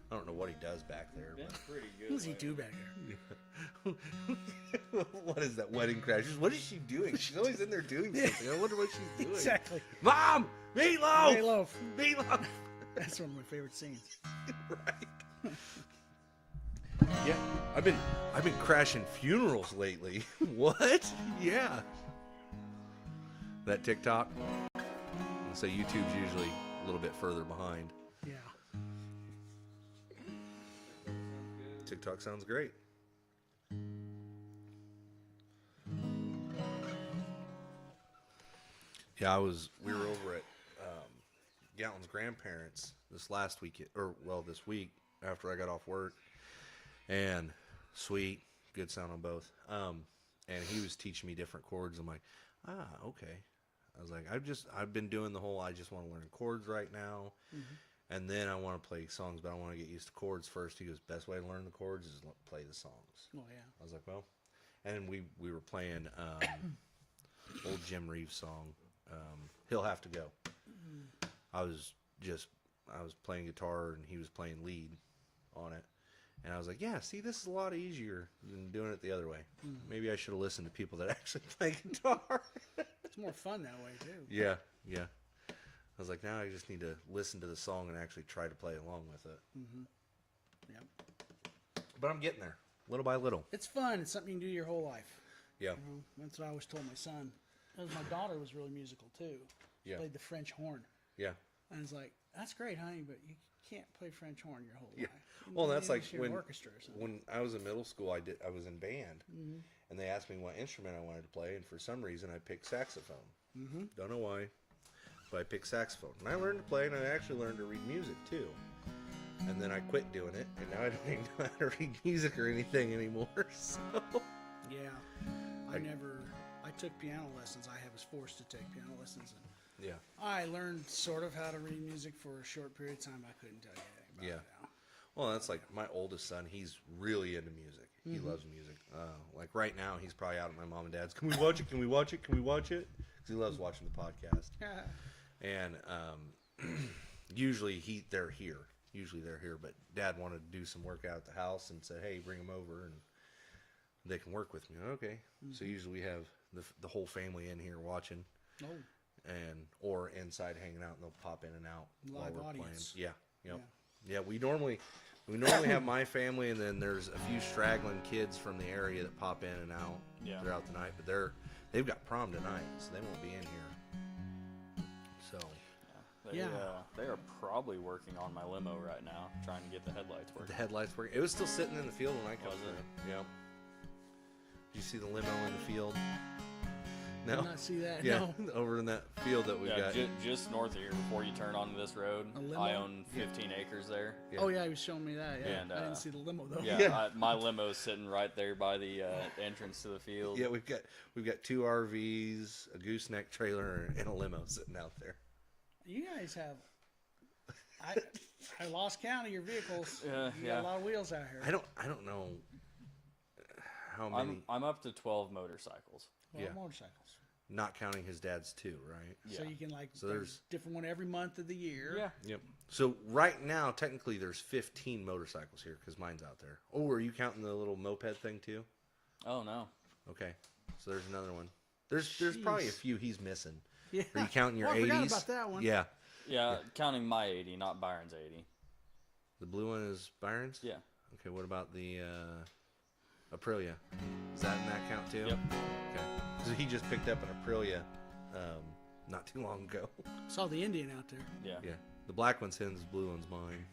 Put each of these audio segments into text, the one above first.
I don't know what he does back there. Been But... pretty good. What does he do back there? What is that, Wedding Crashers? What is she doing? She's always in there doing something. I wonder what she's doing. Exactly. Mom! Meatloaf! Meatloaf. Meatloaf! That's one of my favorite scenes. Right. Yeah, I've been crashing funerals lately. What? Yeah. That TikTok. So YouTube's usually a little bit further behind. Yeah. TikTok sounds great. Yeah, we were over at Gatlин's grandparents this week after I got off work, and sweet, good sound on both. And he was teaching me different chords. I'm like, okay. I was like, I've been doing the whole, I just want to learn chords right now, and then I want to play songs, but I want to get used to chords first. He goes, best way to learn the chords is play the songs. Oh yeah. I was like, well, and we were playing old Jim Reeves song, He'll Have to Go. I was playing guitar and he was playing lead on it. And I was like, yeah, see, this is a lot easier than doing it the other way. Maybe I should have listened to people that actually play guitar. It's more fun that way, too. Yeah. I was like, now I just need to listen to the song and actually try to play along with it. Yep. But I'm getting there, little by little. It's fun. It's something you can do your whole life. Yeah. You know, that's what I always told my son. Because my daughter was really musical, too. She played the French horn. Yeah. And I was like, that's great, honey, but you can't play French horn your whole life. Well, that's like orchestra or something. when I was in middle school, I was in band, and they asked me what instrument I wanted to play, and for some reason I picked saxophone. Don't know why, but I picked saxophone, and I learned to play, and I actually learned to read music too. And then I quit doing it, and now I don't even know how to read music or anything anymore. So yeah, I took piano lessons. I was forced to take piano lessons, and yeah, I learned sort of how to read music for a short period of time. I couldn't tell you anything about it now. Well, that's like my oldest son. He's really into music. He loves music. Like right now, he's probably out at my mom and dad's. Can we watch it? Can we watch it? Can we watch it? Because he loves watching the podcast. And usually they're here. But Dad wanted to do some work out at the house and said, "Hey, bring them over and they can work with me." Okay. So usually we have the whole family in here watching. Oh. Or inside hanging out, and they'll pop in and out Live while we're audience. playing. Yeah. We normally have my family, and then there's a few straggling kids from the area that pop in and out throughout the night. But they've got prom tonight, so they won't be in here. So they are probably working on my limo right now, trying to get the headlights working. the headlights working. It was still sitting in the field when I come through. Yeah. Did you see the limo in the field? No? Did not see that. Yeah, No. over in that field that we got. Just north of here before you turn onto this road. I own 15 acres there. Yeah. Oh yeah, he was showing me that. Yeah, And, I didn't see the limo though. Yeah, my limo's sitting right there by the entrance to the field. Yeah, we've got 2 RVs, a gooseneck trailer, and a limo sitting out there. You guys have. I lost count of your vehicles. You got a lot of wheels out here. I don't know how many. I'm up to 12 motorcycles. Motorcycles. Not counting his dad's 2, right? So you can there's different one every month of the year. Yeah. Yep. So right now, technically, there's 15 motorcycles here because mine's out there. Oh, are you counting the little moped thing too? Oh no. Okay. So there's another one. There's probably a few he's missing. Yeah. Are you counting your 80s? I forgot about that one. Yeah. Yeah, counting my 80, not Byron's 80. The blue one is Byron's? Yeah. Okay, what about the Aprilia? Is that in that count too? Yep. Okay. So he just picked up an Aprilia not too long ago. Saw the Indian out there. Yeah. Yeah. The black one's his, the blue one's mine.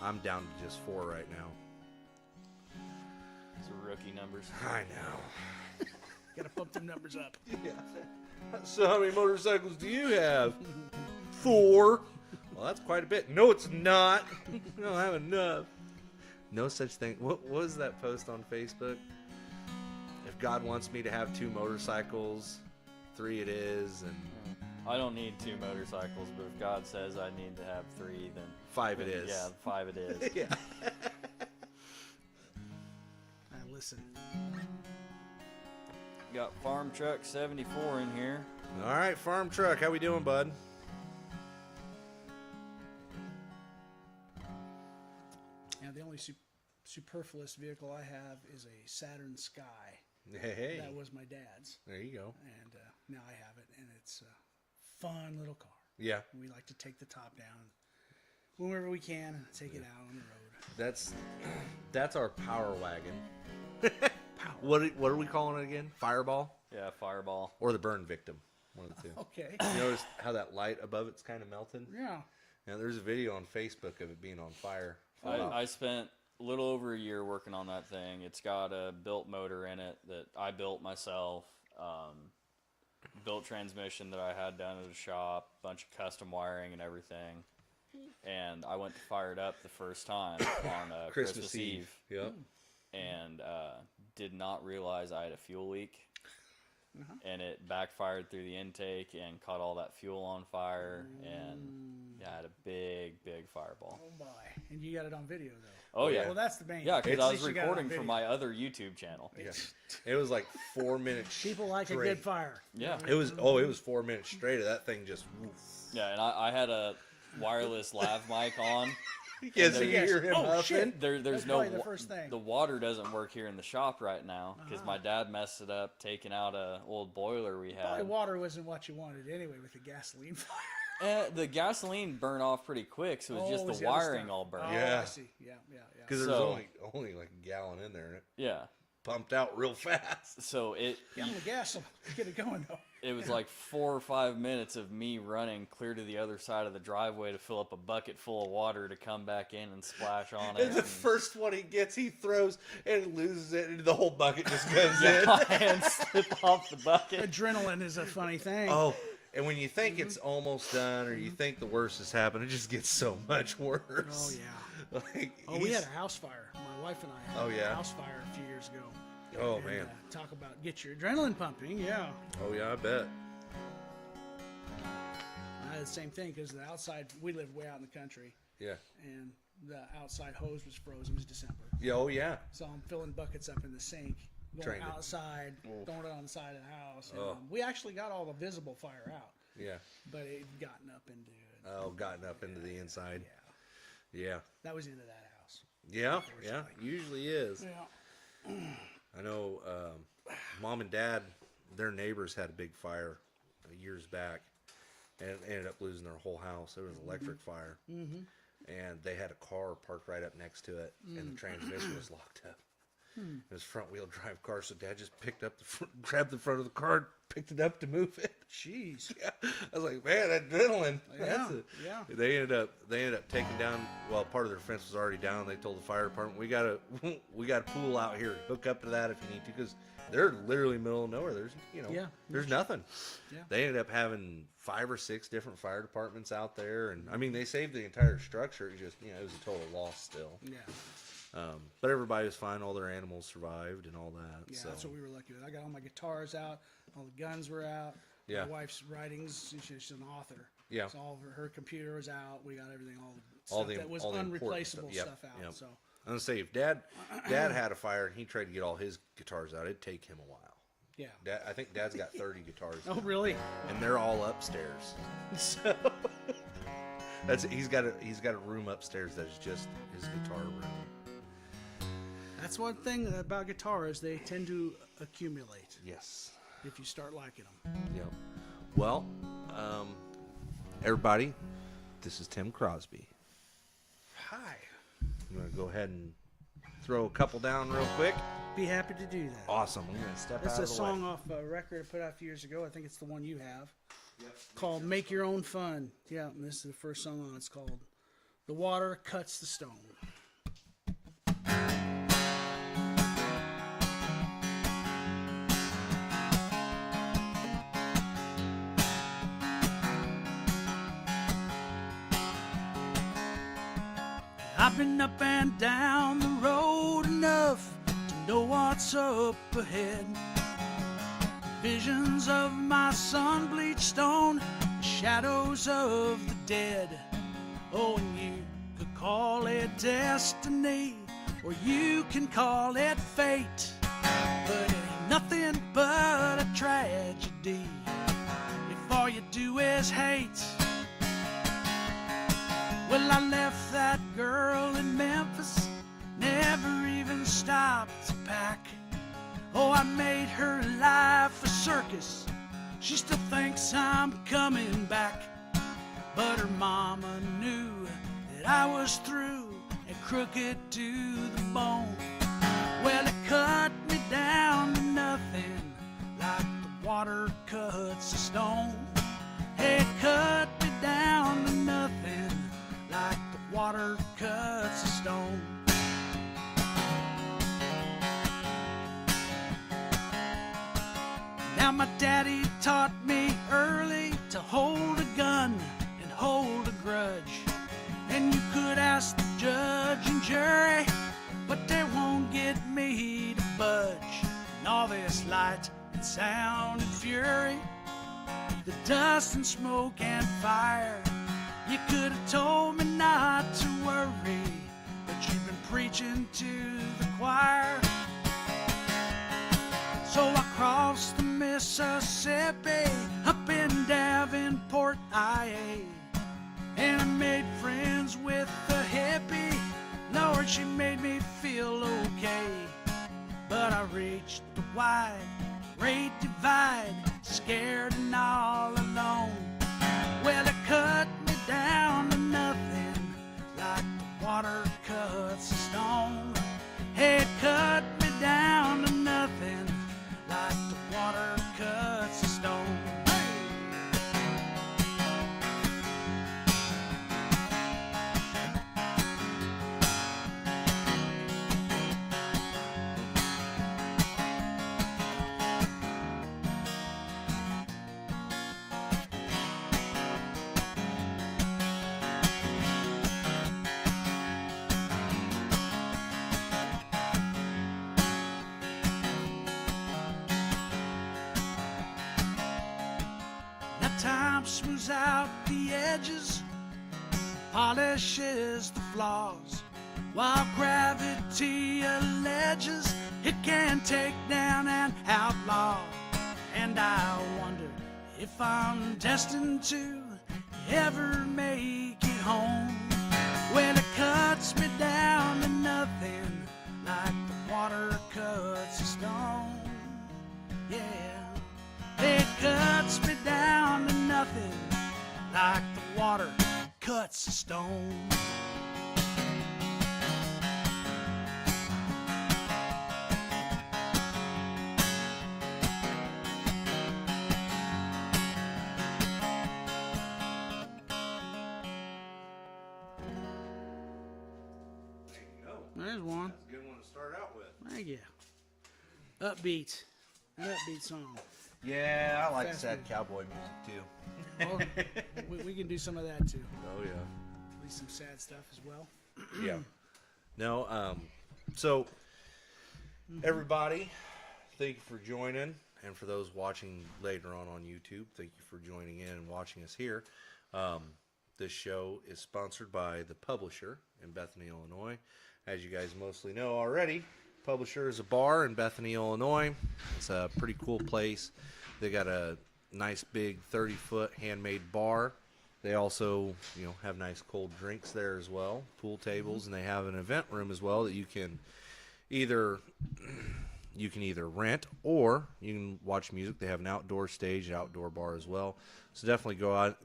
I'm down to just 4 right now. It's rookie numbers. I know. Gotta pump them numbers up. Yeah. So how many motorcycles do you have? 4. Well, that's quite a bit. No, it's not. I don't have enough. No such thing. What was that post on Facebook? If God wants me to have 2 motorcycles, 3 it is, and I don't need 2 motorcycles, but if God says I need to have 3, then 5 it is. Yeah, 5 it is. Yeah. Now listen. Got Farm Truck 74 in here. All right, Farm Truck, how we doing, bud? Yeah, the only superfluous vehicle I have is a Saturn Sky. Hey. That was my dad's. There you go. And now I have it, and it's a fun little car. Yeah. We like to take the top down whenever we can and take it out on the road. That's our power wagon. What are we calling it again? Fireball? Yeah, Fireball. Or the burn victim? One of the two. Okay. You notice how that light above it's kind of melted? Yeah. Now, there's a video on Facebook of it being on fire. I spent a little over a year working on that thing. It's got a built motor in it that I built myself. Built transmission that I had done at a shop. Bunch of custom wiring and everything. And I went to fire it up the first time on Christmas Eve. Yep. And did not realize I had a fuel leak. And it backfired through the intake and caught all that fuel on fire. And yeah, I had a big fireball. Oh my! And you got it on video though. Oh yeah. Well, that's the main. Yeah, because I was At least you got it on recording for video. my other YouTube channel. Yeah. It was like 4 minutes. People like straight. a good fire. Yeah. It was 4 minutes straight of that thing just. Woof. Yeah, and I had a wireless lav mic on. Yeah, so you hear him Oh, huffing. shit. There's That's no probably the first thing. the water doesn't work here in the shop right now because my dad messed it up taking out a old boiler we Probably had. water wasn't what you wanted anyway with the gasoline fire. The gasoline burned off pretty quick, so it was Oh, just was the the other wiring stuff. all burned. Oh, Yeah. I see. Yeah. Because there's So- only like a gallon in there, and it Yeah. pumped out real fast. So it Get on the gas, get it going though. it was like 4 or 5 minutes of me running clear to the other side of the driveway to fill up a bucket full of water to come back in and splash on it. And the first one he gets, he throws and loses it, and the whole bucket just goes in. my hands slip off the bucket. Adrenaline is a funny thing. Oh, and when you think it's almost done, or you think the worst has happened, it just gets so much worse. Oh, yeah. Like, Oh, we had a house fire. My wife and I had Oh, yeah? a house fire a few years ago. Oh, And, man. talk about get your adrenaline pumping. Yeah. Oh, yeah, I bet. I had the same thing because the outside, we live way out in the country, Yeah. and the outside hose was frozen. It was December. Yeah, oh, yeah. So I'm filling buckets up in the sink, going Trying to- outside, throwing it on the side of the house. And, Oh. we actually got all the visible fire out, Yeah. but it had gotten up into it. Oh, gotten up into the inside. Yeah. That was into that house. Yeah, usually is. Yeah. I know Mom and Dad, their neighbors had a big fire years back, and ended up losing their whole house. It was an electric fire, and they had a car parked right up next to it, and the transmission was locked up. It was front wheel drive car, so Dad just picked up grabbed the front of the car, picked it up to move it. Jeez. Yeah. I was like, man, adrenaline. Yeah, That's it. yeah. They ended up taking down. Well, part of their fence was already down. They told the fire department, we got a pool out here. Hook up to that if you need to, because they're literally middle of nowhere. There's there's nothing. Yeah. They ended up having 5 or 6 different fire departments out there, and I mean they saved the entire structure. It just it was a total loss still. Yeah. But everybody was fine. All their animals survived and all that. Yeah, so. that's what we were lucky with. I got all my guitars out, all the guns were out. Yeah. My wife's writings, she's an author. Yeah. So all of her computer was out. We got everything, all All stuff the- that was all the important unreplaceable stuff. stuff out. Yep. So I'm gonna say if Dad had a fire and he tried to get all his guitars out, it'd take him a while. yeah. I think Dad's got 30 guitars, Oh really? and they're all upstairs. So he's got a room upstairs that's just his guitar room. That's one thing about guitars, they tend to accumulate Yes. if you start liking them. Yep. Well, everybody, this is Tim Crosby. Hi. I'm gonna go ahead and throw a couple down real quick. Be happy to do that. Awesome. I'm gonna step That's out a of the song way. off a record I put out a few years ago. I think it's the one you have. Called Make Your Own Fun. Yeah, and this is the first song on it. It's called The Water Cuts the Stone. I've been up and down the road enough to know what's up ahead. Visions of my sun-bleached stone, the shadows of the dead. Oh, and you could call it destiny, or you can call it fate. But it ain't nothing but a tragedy if all you do is hate. Well, I left that girl in Memphis stopped to pack. Oh, I made her life a circus. She still thinks I'm coming back. But her mama knew that I was through and crooked to the bone. Well, it cut me down to nothing like the water cuts a stone. It cut me down to nothing like the water cuts a stone. Now my daddy taught me early to hold a gun and hold a grudge. And you could ask the judge and jury, but they won't get me to budge. And all this light and sound and fury, the dust and smoke and fire, you could have told me not to worry, but you've been preaching to the choir. So I crossed the Mississippi up in Davenport, IA, and I made friends with a hippie. Lord, she made me feel okay. But I reached the wide, great divide, scared and all alone. Well, it cut me down to nothing like the water cuts a stone. It cut me down to nothing like the water cuts a stone. Time smooths out the edges, polishes the flaws, while gravity alleges it can take down an outlaw. And I wonder if I'm destined to ever make it home. Well, it cuts me down to nothing like the water cuts a stone. Yeah. It cuts me down to nothing like the water cuts a stone. There's one. That's a good one to start out with. Thank you. Upbeat. An upbeat song. Yeah, I like Fast sad music. cowboy music too. Well, we can do some of that too. Oh yeah. At least some sad stuff as well. Yeah. No, so everybody, thank you for joining. And for those watching later on YouTube, thank you for joining in and watching us here. This show is sponsored by The Publisher in Bethany, Illinois. As you guys mostly know already, Publisher is a bar in Bethany, Illinois. It's a pretty cool place. They got a nice big 30-foot handmade bar. They also, have nice cold drinks there as well, pool tables, and they have an event room as well that you can either rent or you can watch music. They have an outdoor stage, an outdoor bar as well. So definitely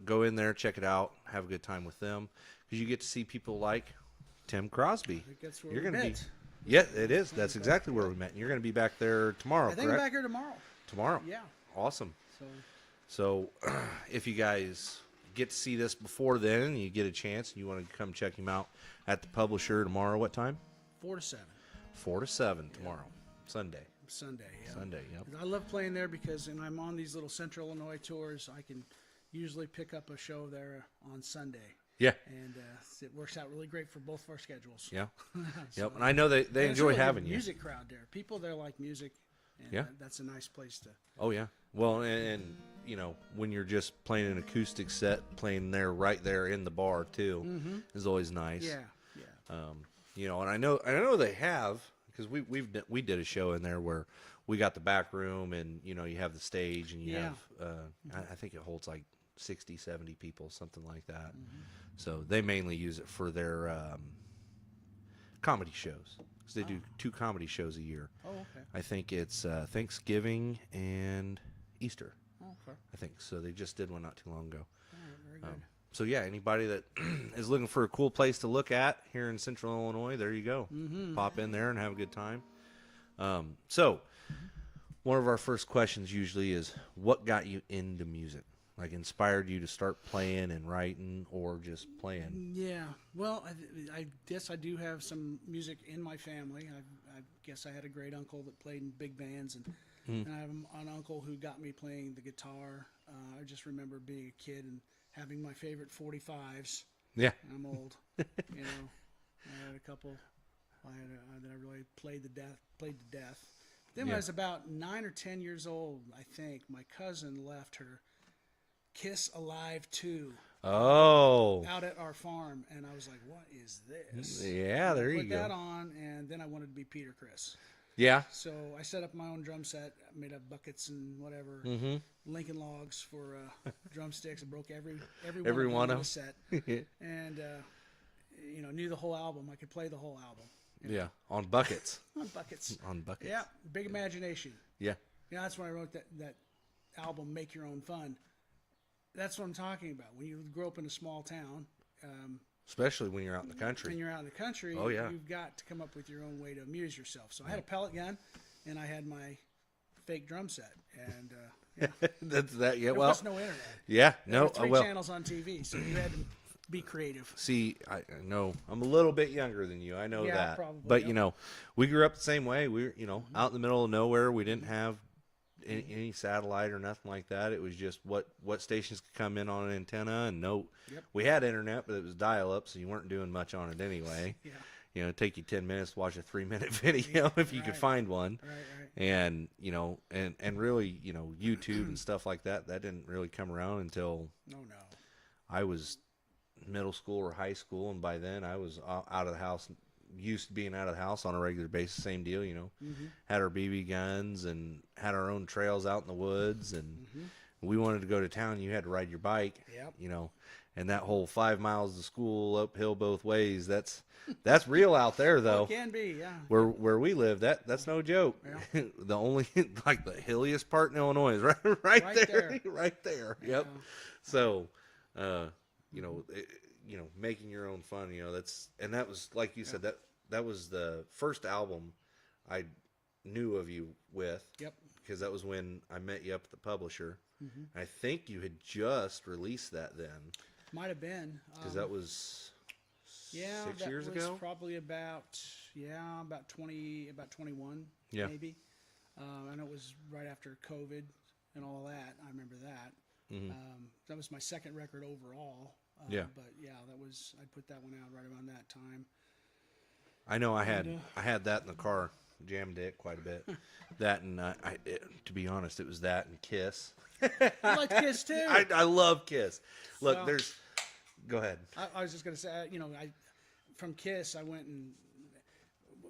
go in there, check it out, have a good time with them, because you get to see people like Tim Crosby. I think that's where You're we gonna met. Yeah, it is. That's exactly where we met. And you're going to be back there tomorrow, I think correct? I'm back here tomorrow. Tomorrow. Yeah. Awesome. So So if you guys get to see this before then and you get a chance and you want to come check him out at The Publisher tomorrow, what time? 4 to 7. 4 to 7 tomorrow. Sunday. Sunday. Yeah. Sunday, yep. I love playing there because when I'm on these little Central Illinois tours, I can usually pick up a show there on Sunday. Yeah. And it works out really great for both of our schedules. Yeah. So- Yep. And I know they And it's enjoy really good having you. music crowd there. People there like music. And Yeah. that's a nice place to. Oh, yeah. Well, and when you're just playing an acoustic set, playing there right there in the bar too, is always nice. Yeah. Yeah. And I know they have, because we did a show in there where we got the back room and you have the stage and you Yeah. have I think it holds like 60, 70 people, something like that. So they mainly use it for their comedy shows, because they do 2 comedy shows a year. Oh, okay. I think it's Thanksgiving and Easter. Oh, okay. I think so. They just did one not too long ago. All right, very good. So yeah, anybody that is looking for a cool place to look at here in Central Illinois, there you go. Pop in there and have a good time. So one of our first questions usually is, what got you into music? Like, inspired you to start playing and writing, or just playing? Yeah, well, I guess I do have some music in my family. I guess I had a great uncle that played in big bands, and I have an uncle who got me playing the guitar. I just remember being a kid and having my favorite 45s. Yeah. I'm old, you know. I had a couple that I really played to death. Then when I was about 9 or 10 years old, I think, my cousin left her Kiss Alive 2 out at our farm, and I was like, what is this? Yeah, there you Put go. that on, and then I wanted to be Peter Criss. Yeah. So I set up my own drum set, made up buckets and whatever, Lincoln Logs for drumsticks. I broke every one of the set, and you know, knew the whole album. I could play the whole album. Yeah, on buckets. On buckets. On buckets. Yeah, big imagination. Yeah. You know, that's when I wrote that album, Make Your Own Fun. That's what I'm talking about. When you grow up in a small town, Especially when you're out in the country. when you're out in the country, Oh, yeah. you've got to come up with your own way to amuse yourself. So I had a pellet gun, and I had my fake drum set, and That's that. Yeah. there Well. was no internet. Yeah. There No. were 3 Well. channels on TV, so you had to be creative. See, I know I'm a little bit younger than you. I know Yeah, that. probably, But yep. you know, we grew up the same way. We were, out in the middle of nowhere. We didn't have any satellite or nothing like that. It was just what stations could come in on an antenna, and Yep. we had internet, but it was dial up, so you weren't doing much on it anyway. Yeah. It'd take you 10 minutes to watch a 3-minute video if you could Right. find one. Right. And and really, YouTube and stuff like that didn't really come around until No. I was middle school or high school, and by then I was out of the house, used to being out of the house on a regular basis. Same deal, had our BB guns and had our own trails out in the woods, and we wanted to go to town. You had to ride your bike, Yep. and that whole 5 miles to school uphill both ways. That's real out there, though. It can be, yeah. Where we live, that's no joke. Yeah. The only the hilliest part in Illinois is right Right there, there. right there. Yep. Yeah. So, making your own fun, that was, like you said, that was the first album I knew of you with. Yep. Because that was when I met you up at the publisher. I think you had just released that then, Might have been. because that was 6 years that was ago. probably about 21, Yeah. maybe. I know it was right after COVID and all that. I remember that. That was my second record overall. Yeah. But yeah, I put that one out right around that time. I know I had that in the car, jammed it quite a bit. That and to be honest, it was that and Kiss. I like Kiss too. I love Kiss. Look, So- go ahead. I was just going to say, from Kiss, I went and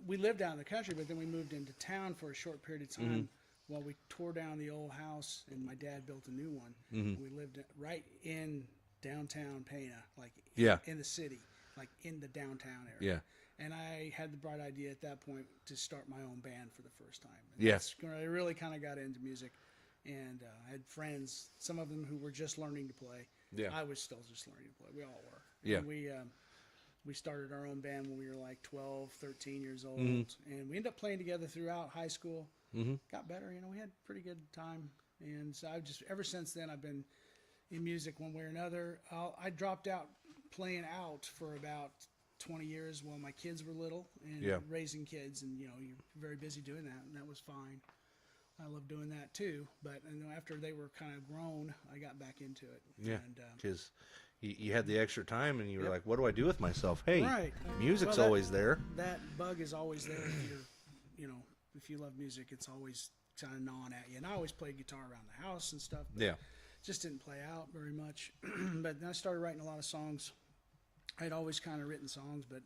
we lived down in the country, but then we moved into town for a short period of time while we tore down the old house, and my dad built a new one. We lived right in downtown Pana, like in the city, like in the downtown area. Yeah. And I had the bright idea at that point to start my own band for the first time. And Yeah. that's when I really kind of got into music. And I had friends, some of them who were just learning to play. Yeah. I was still just learning to play. We all were. Yeah. And we started our own band when we were like 12, 13 years old. And we ended up playing together throughout high school. Got better. We had a pretty good time. And so ever since then, I've been in music one way or another. I dropped out playing out for about 20 years while my kids were little and raising kids. And, you're very busy doing that. And that was fine. I love doing that too, but after they were kind of grown, I got back into it. Yeah, and, because you had the extra time, and you were like, "What do I do with myself?" Hey, right. music's Well, always there. That bug is always there. If you love music, it's always kind of gnawing at you. And I always played guitar around the house and stuff. But just didn't play out very much. But then I started writing a lot of songs. I'd always kind of written songs, but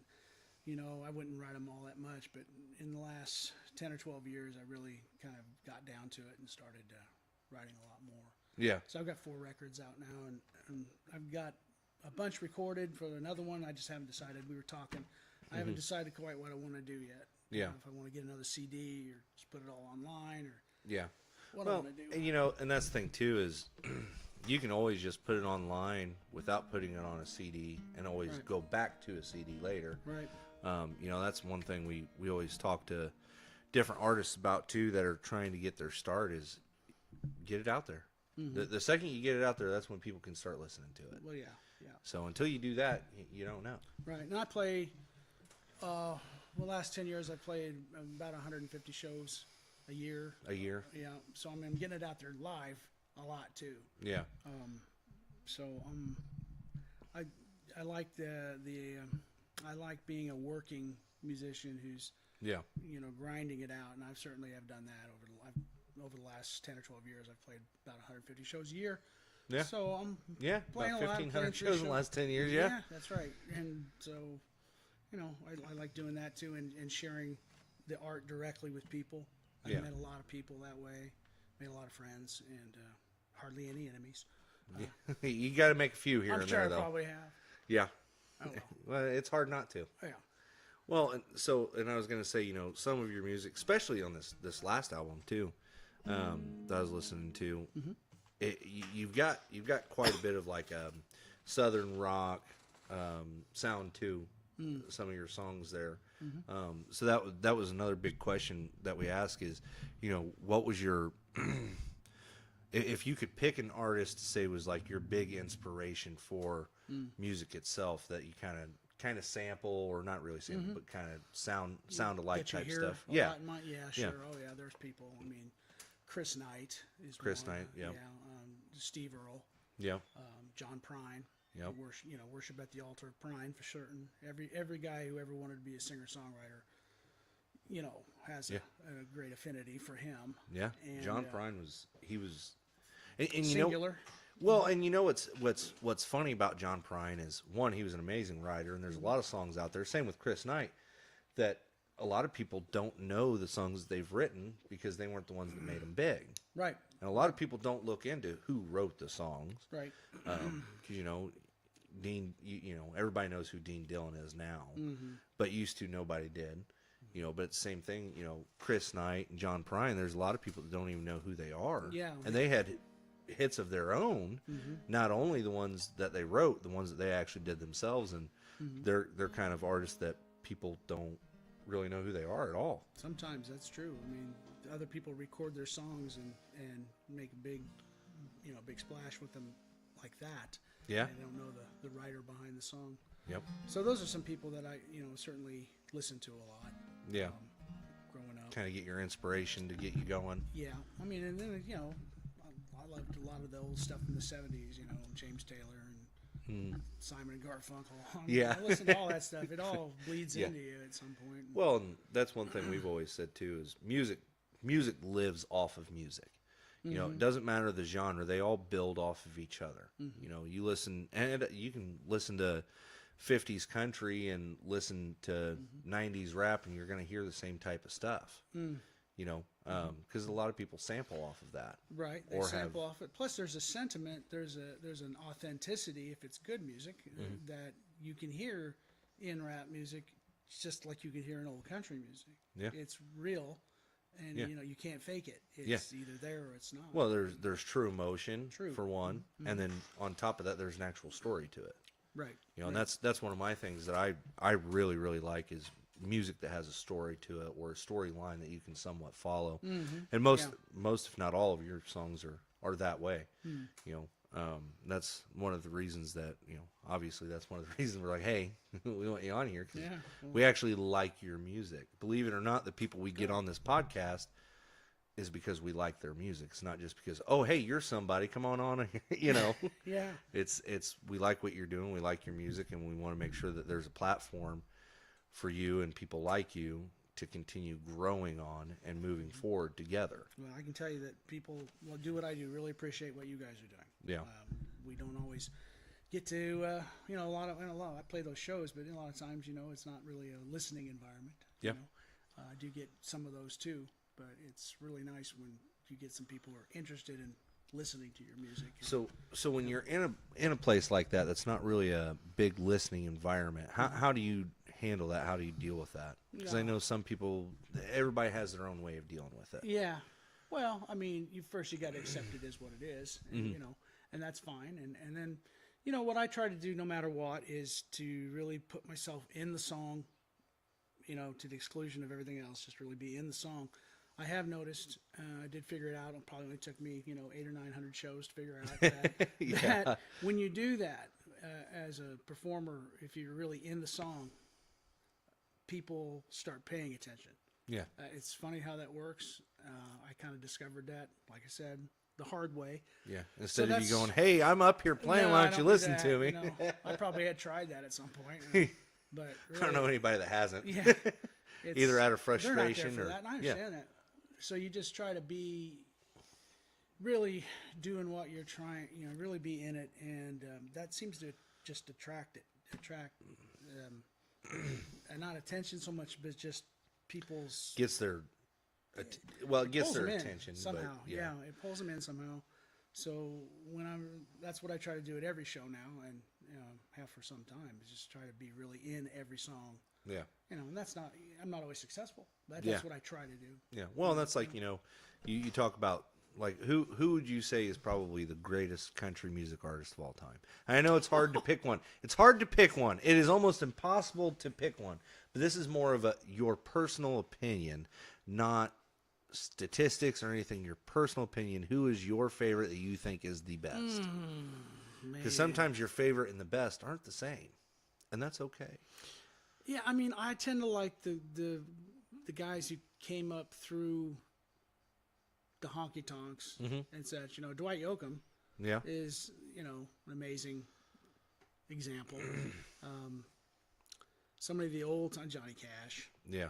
I wouldn't write them all that much. But in the last 10 or 12 years, I really kind of got down to it and started writing a lot more. Yeah, So I've got 4 records out now, and I've got a bunch recorded for another one. I just haven't decided. We were talking. I haven't decided quite what I want to do yet. Yeah. If I want to get another CD or just put it all online or Yeah. what I Well, want to do. and, you know, and that's the thing too is you can always just put it online without putting it on a CD and always Right. go back to a CD later. Right. You know, that's one thing we always talk to different artists about too that are trying to get their start is get it out there. The second you get it out there, that's when people can start listening to it. Well, yeah. So until you do that, you don't know. Right. And I play, the last 10 years I played about 150 shows a year. A year. Yeah. So I'm getting it out there live a lot too. Yeah. So I like I like being a working musician who's Yeah. grinding it out, and I've certainly have done that over the last 10 or 12 years. I've played about 150 shows a year. Yeah. So I'm Yeah. playing About a lot, 1,500 playing shows in the last 10 years. Yeah. that's right. And so I like doing that too, and sharing the art directly with people. I've Yeah. met a lot of people that way, made a lot of friends, and hardly any enemies. You got to make a few here I'm and sure there, I though. probably have. Yeah. Oh well. Well, it's hard not to. Yeah. Well, and I was gonna say, some of your music, especially on this last album too, that I was listening to, you've got quite a bit of like southern rock sound to some of your songs there. So that was another big question that we ask is, what was your if you could pick an artist to say was like your big inspiration for music itself that you kind of sample, or not really sample, but kind of sound alike That you type hear stuff. a Yeah. lot in yeah, sure. Oh yeah, there's people. I mean, Chris Knight is Chris one. Knight, yeah. Steve Earle, Yeah. John Prine. Yep. Worship at the altar of Prine for certain. Every guy who ever wanted to be a singer songwriter, has a great affinity for him. Yeah. And, John Prine was and you singular. Well, and what's funny about John Prine is, one, he was an amazing writer, and there's a lot of songs out there. Same with Chris Knight, that a lot of people don't know the songs they've written because they weren't the ones that made them big. Right. And a lot of people don't look into who wrote the songs. Right. Because Dean, everybody knows who Dean Dillon is now, but used to nobody did. But it's the same thing. Chris Knight and John Prine. There's a lot of people that don't even know who they are. Yeah. And they had hits of their own, not only the ones that they wrote, the ones that they actually did themselves, and they're kind of artists that people don't really know who they are at all. Sometimes that's true. I mean, other people record their songs and make a big splash with them like that. Yeah. They don't know the writer behind the song. Yep. So those are some people that I certainly listen to a lot. Yeah. Growing up. Kind of get your inspiration to get you going. Yeah. I mean, and then I loved a lot of the old stuff in the '70s. James Taylor and Simon and Garfunkel. Yeah. I listened to all that stuff. It all bleeds Yeah. into you at some point. Well, and that's one thing we've always said too is music lives off of music. It doesn't matter the genre; they all build off of each other. You listen, and you can listen to 50s country and listen to 90s rap, and you're going to hear the same type of stuff. Because a lot of people sample off of that. Right, they sample off it. Plus, there's a sentiment. There's an authenticity if it's good music that you can hear in rap music, just like you could hear in old country music. Yeah. It's real, and you can't fake it. It's either there or it's not. Well, there's true emotion for one, Mm-hmm. and then on top of that, there's an actual story to it. Right. And that's one of my things that I really really like is music that has a story to it, or a storyline that you can somewhat follow. And most if not all of your songs are that way. That's one of the reasons that obviously that's one of the reasons we're like, hey, we want you on here because we actually like your music. Believe it or not, the people we get on this podcast is because we like their music. It's not just because, oh, hey, you're somebody, come on. Yeah. It's we like what you're doing, we like your music, and we want to make sure that there's a platform for you and people like you to continue growing on and moving forward together. Well, I can tell you that people do what I do really appreciate what you guys are doing. Yeah. We don't always get to, a lot of I play those shows, but a lot of times, it's not really a listening environment. Yeah. I do get some of those too, but it's really nice when you get some people who are interested in listening to your music. So when you're in a place like that, that's not really a big listening environment. How do you handle that? How do you deal with that? Because I know some people, everybody has their own way of dealing with it. Yeah. Well, I mean, you got to accept it as what it is, and, you know, and that's fine. And then, you know, what I try to do no matter what is to really put myself in the song, you know, to the exclusion of everything else, just really be in the song. I have noticed, I did figure it out. It probably only took me, you know, 800 or 900 shows to figure out that when you do that as a performer, if you're really in the song, people start paying attention. Yeah. It's funny how that works. I kind of discovered that, like I said, the hard way. Yeah. Instead of you going, hey, I'm up here playing, why don't you listen to me? You know, I probably had tried that at some point. But really, I don't know anybody that hasn't. Yeah. Either out of frustration they're not there for or. that, and I understand that. So you just try to be really doing what you're trying, you know, really be in it. And that seems to just attract not attention so much, but just people's Gets their. It gets their them in attention somehow. But, yeah, it pulls them in somehow. So that's what I try to do at every show now, and have for some time, is just try to be really in every song. Yeah. You know, and I'm not always successful, but that's what I try to do. Yeah. Well, and that's like, you know, you talk about, like, who would you say is probably the greatest country music artist of all time? I know it's hard to pick one. It's hard to pick one. It is almost impossible to pick one. But this is more of your personal opinion, not statistics or anything. Your personal opinion. Who is your favorite that you think is the best? Because sometimes your favorite and the best aren't the same, and that's okay. Yeah, I mean, I tend to like the guys who came up through the honky tonks and such. You know, Dwight Yoakam is, you know, an amazing example. Somebody of the old time, Johnny Cash. Yeah.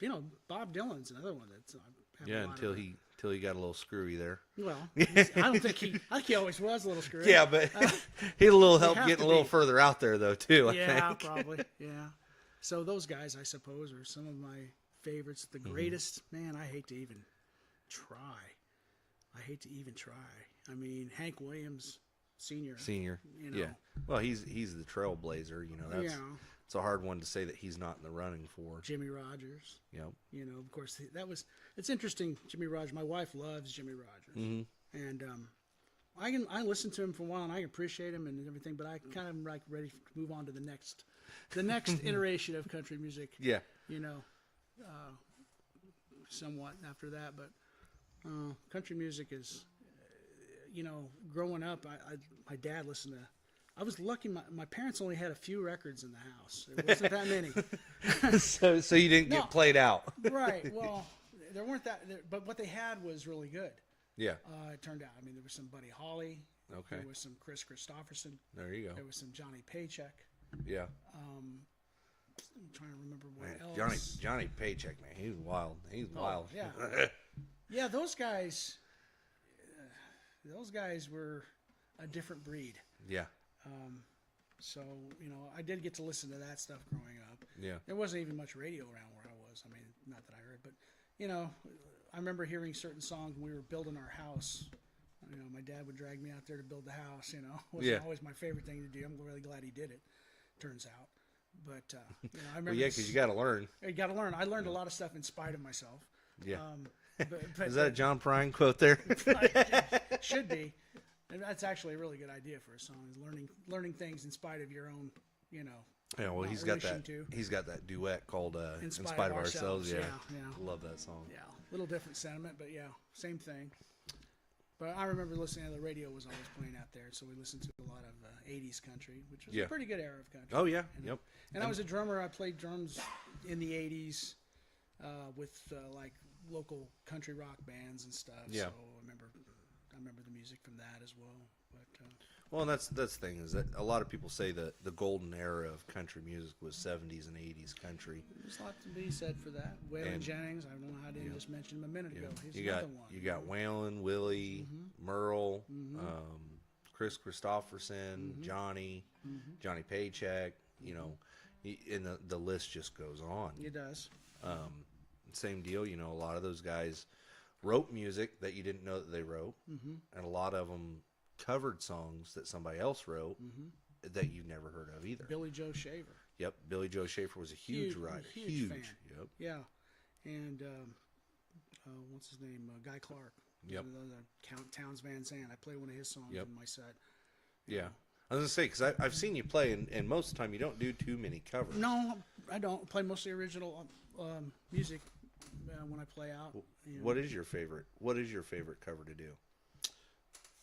You know, Bob Dylan's another one that's until he got a little screwy there. Well, I don't think he always was a little screwy. Yeah, but he had a little help getting a little be. further out there though too. I think. Probably. Yeah. So those guys, I suppose, are some of my favorites. The greatest, man. I hate to even try. I mean, Hank Williams, Senior. You know. Yeah. Well, he's the trailblazer. You know, it's a hard one to say that he's not in the running for. Jimmy Rogers. Yep. You know, of course, it's interesting. Jimmy Rogers. My wife loves Jimmy Rogers, and I listen to him for a while and I appreciate him and everything, but I kind of like ready to move on to the next iteration of country music. Yeah. You know, somewhat after that, but country music is, you know, growing up, my dad listened to. I was lucky. My parents only had a few records in the house. It wasn't that many. so you didn't get played out. Right. Well, there weren't but what they had was really good. Yeah. It turned out. I mean, there was some Buddy Holly. Okay. There was some Chris Christopherson. There you go. There was some Johnny Paycheck. Yeah. I'm trying to remember what else. Johnny Paycheck, man, he's wild. He's wild. Yeah. Yeah, those guys were a different breed. Yeah. So, you know, I did get to listen to that stuff growing up. Yeah. There wasn't even much radio around where I was. I mean, not that I heard, but, you know, I remember hearing certain songs when we were building our house. You know, my dad would drag me out there to build the house, you know. It wasn't always my favorite thing to do. I'm really glad he did it, turns out. But, you know, I remember. Well, yeah, because you got to learn. You got to learn. I learned a lot of stuff in spite of myself. Yeah. But, is that a John Prine quote there? Should be. And that's actually a really good idea for a song, is learning things in spite of your own, you know. Yeah, well, he's got that duet called In Spite of Ourselves. Yeah. Love that song. Yeah, a little different sentiment, but yeah, same thing. But I remember listening to the radio was always playing out there, so we listened to a lot of 80s country, which was a pretty good era of country. Oh, yeah, Yep. And I was a drummer. I played drums in the 80s with, like, local country rock bands and stuff. Yeah. So I remember the music from that as well. But well, and that's the thing, is that a lot of people say that the golden era of country music was 70s and 80s country. There's a lot to be said for that. Waylon Jennings, I don't know how I didn't just mention him a minute ago. He's another one. You got Waylon, Willie, Merle, Chris Christopherson, Johnny Paycheck. You know, and the list just goes on. It does. Same deal. You know, a lot of those guys wrote music that you didn't know that they wrote, and a lot of them covered songs that somebody else wrote that you've never heard of either. Billy Joe Shaver. Yep, Billy Joe Schaefer was a huge rider. Huge fan. Yep. Yeah, and what's his name? Guy Clark. Yep. Towns Van Zandt. I play one of his songs in my set. Yeah. I was going to say, because I've seen you play, and most of the time you don't do too many covers. No, I don't. Play mostly original music when I play out. What is your favorite? What is your favorite cover to do?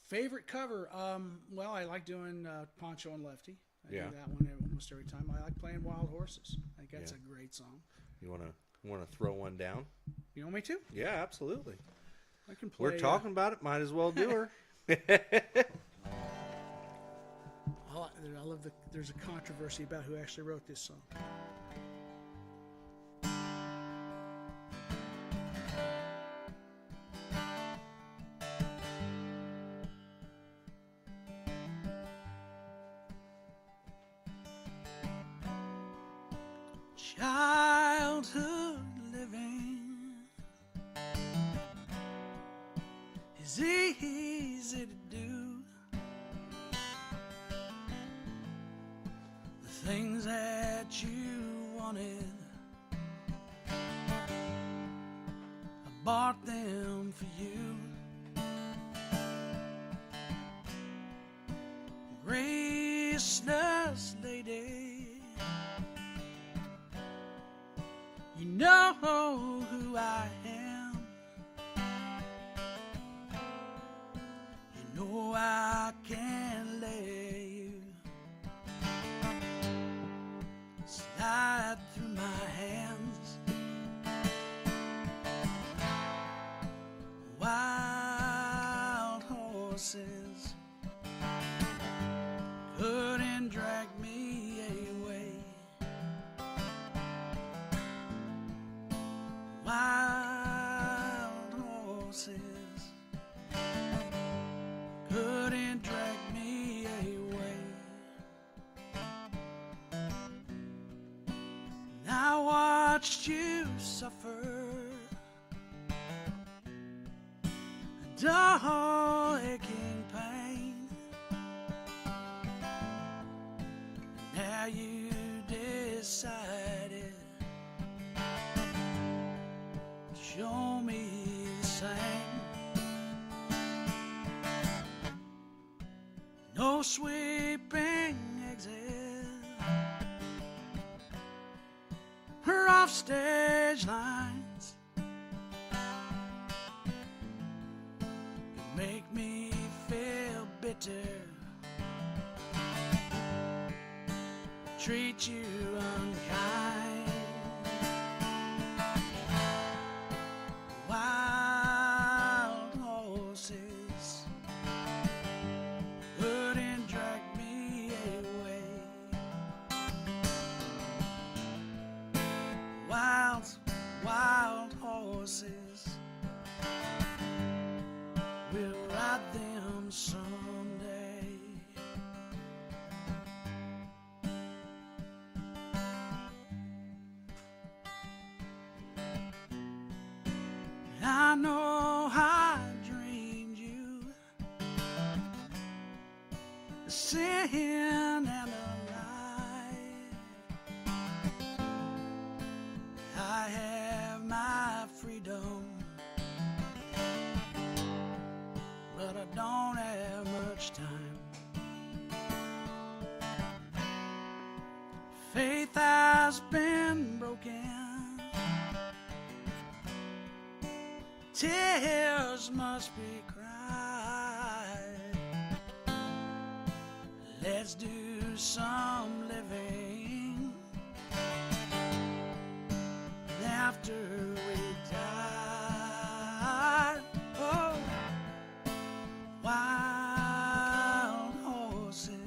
Favorite cover? Well, I like doing Poncho and Lefty. I do that one almost every time. I like playing Wild Horses. I think that's a great song. You want to throw one down? You want me to? Yeah, absolutely. I can play. We're talking about it. Might as well do her. I love there's a controversy about who actually wrote this song. Childhood living is easy to do. The things that you wanted, I bought them for you. Graceless lady, you know who I am. You know I can let you slide through my hands. Wild horses couldn't drag me away. Wild horses couldn't drag me away. And I watched you suffer a dull aching pain. Now you decided to show me the same. No sweeping exit or off stage lines make me feel bitter, treat you unkind. Wild horses couldn't drag me away. Wild horses, we'll ride them someday. I know I dreamed you a sin and a lie. I have my freedom, but I don't have much time. Faith has been broken, tears must be cried. Let's do some living after we die. Oh, wild horses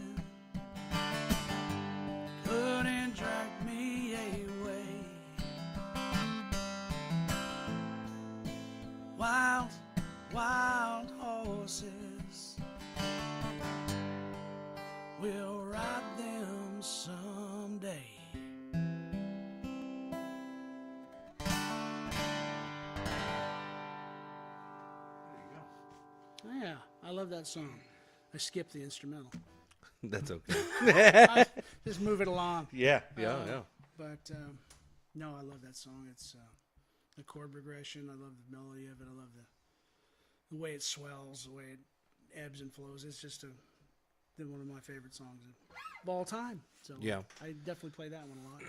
couldn't drag me away. Wild horses, we'll ride them someday. Yeah, I love that song. I skipped the instrumental. That's okay. Just move it along. Yeah. But no, I love that song. It's the chord progression. I love the melody of it. I love the way it swells, the way it ebbs and flows. It's just one of my favorite songs of all time. So Yeah. I definitely play that one a lot.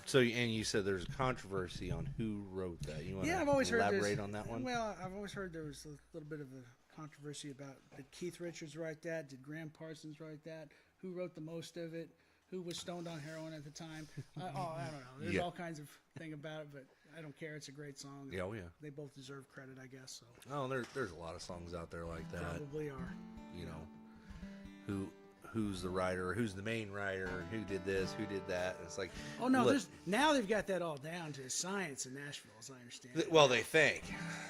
So, and you said there's controversy on who wrote that. You want Yeah, to I've always heard elaborate on that one? Well, I've always heard there was a little bit of a controversy about, did Keith Richards write that? Did Graham Parsons write that? Who wrote the most of it? Who was stoned on heroin at the time? I don't know. There's all kinds of thing about it, but I don't care. It's a great song. Yeah, oh, yeah. They both deserve credit, I guess. So Oh, there's a lot of songs out there like that. probably are. You know, who's the writer, who's the main writer, who did this, who did that. It's like, Oh no, look, now they've got that all down to science in Nashville, as I understand. it. well, they think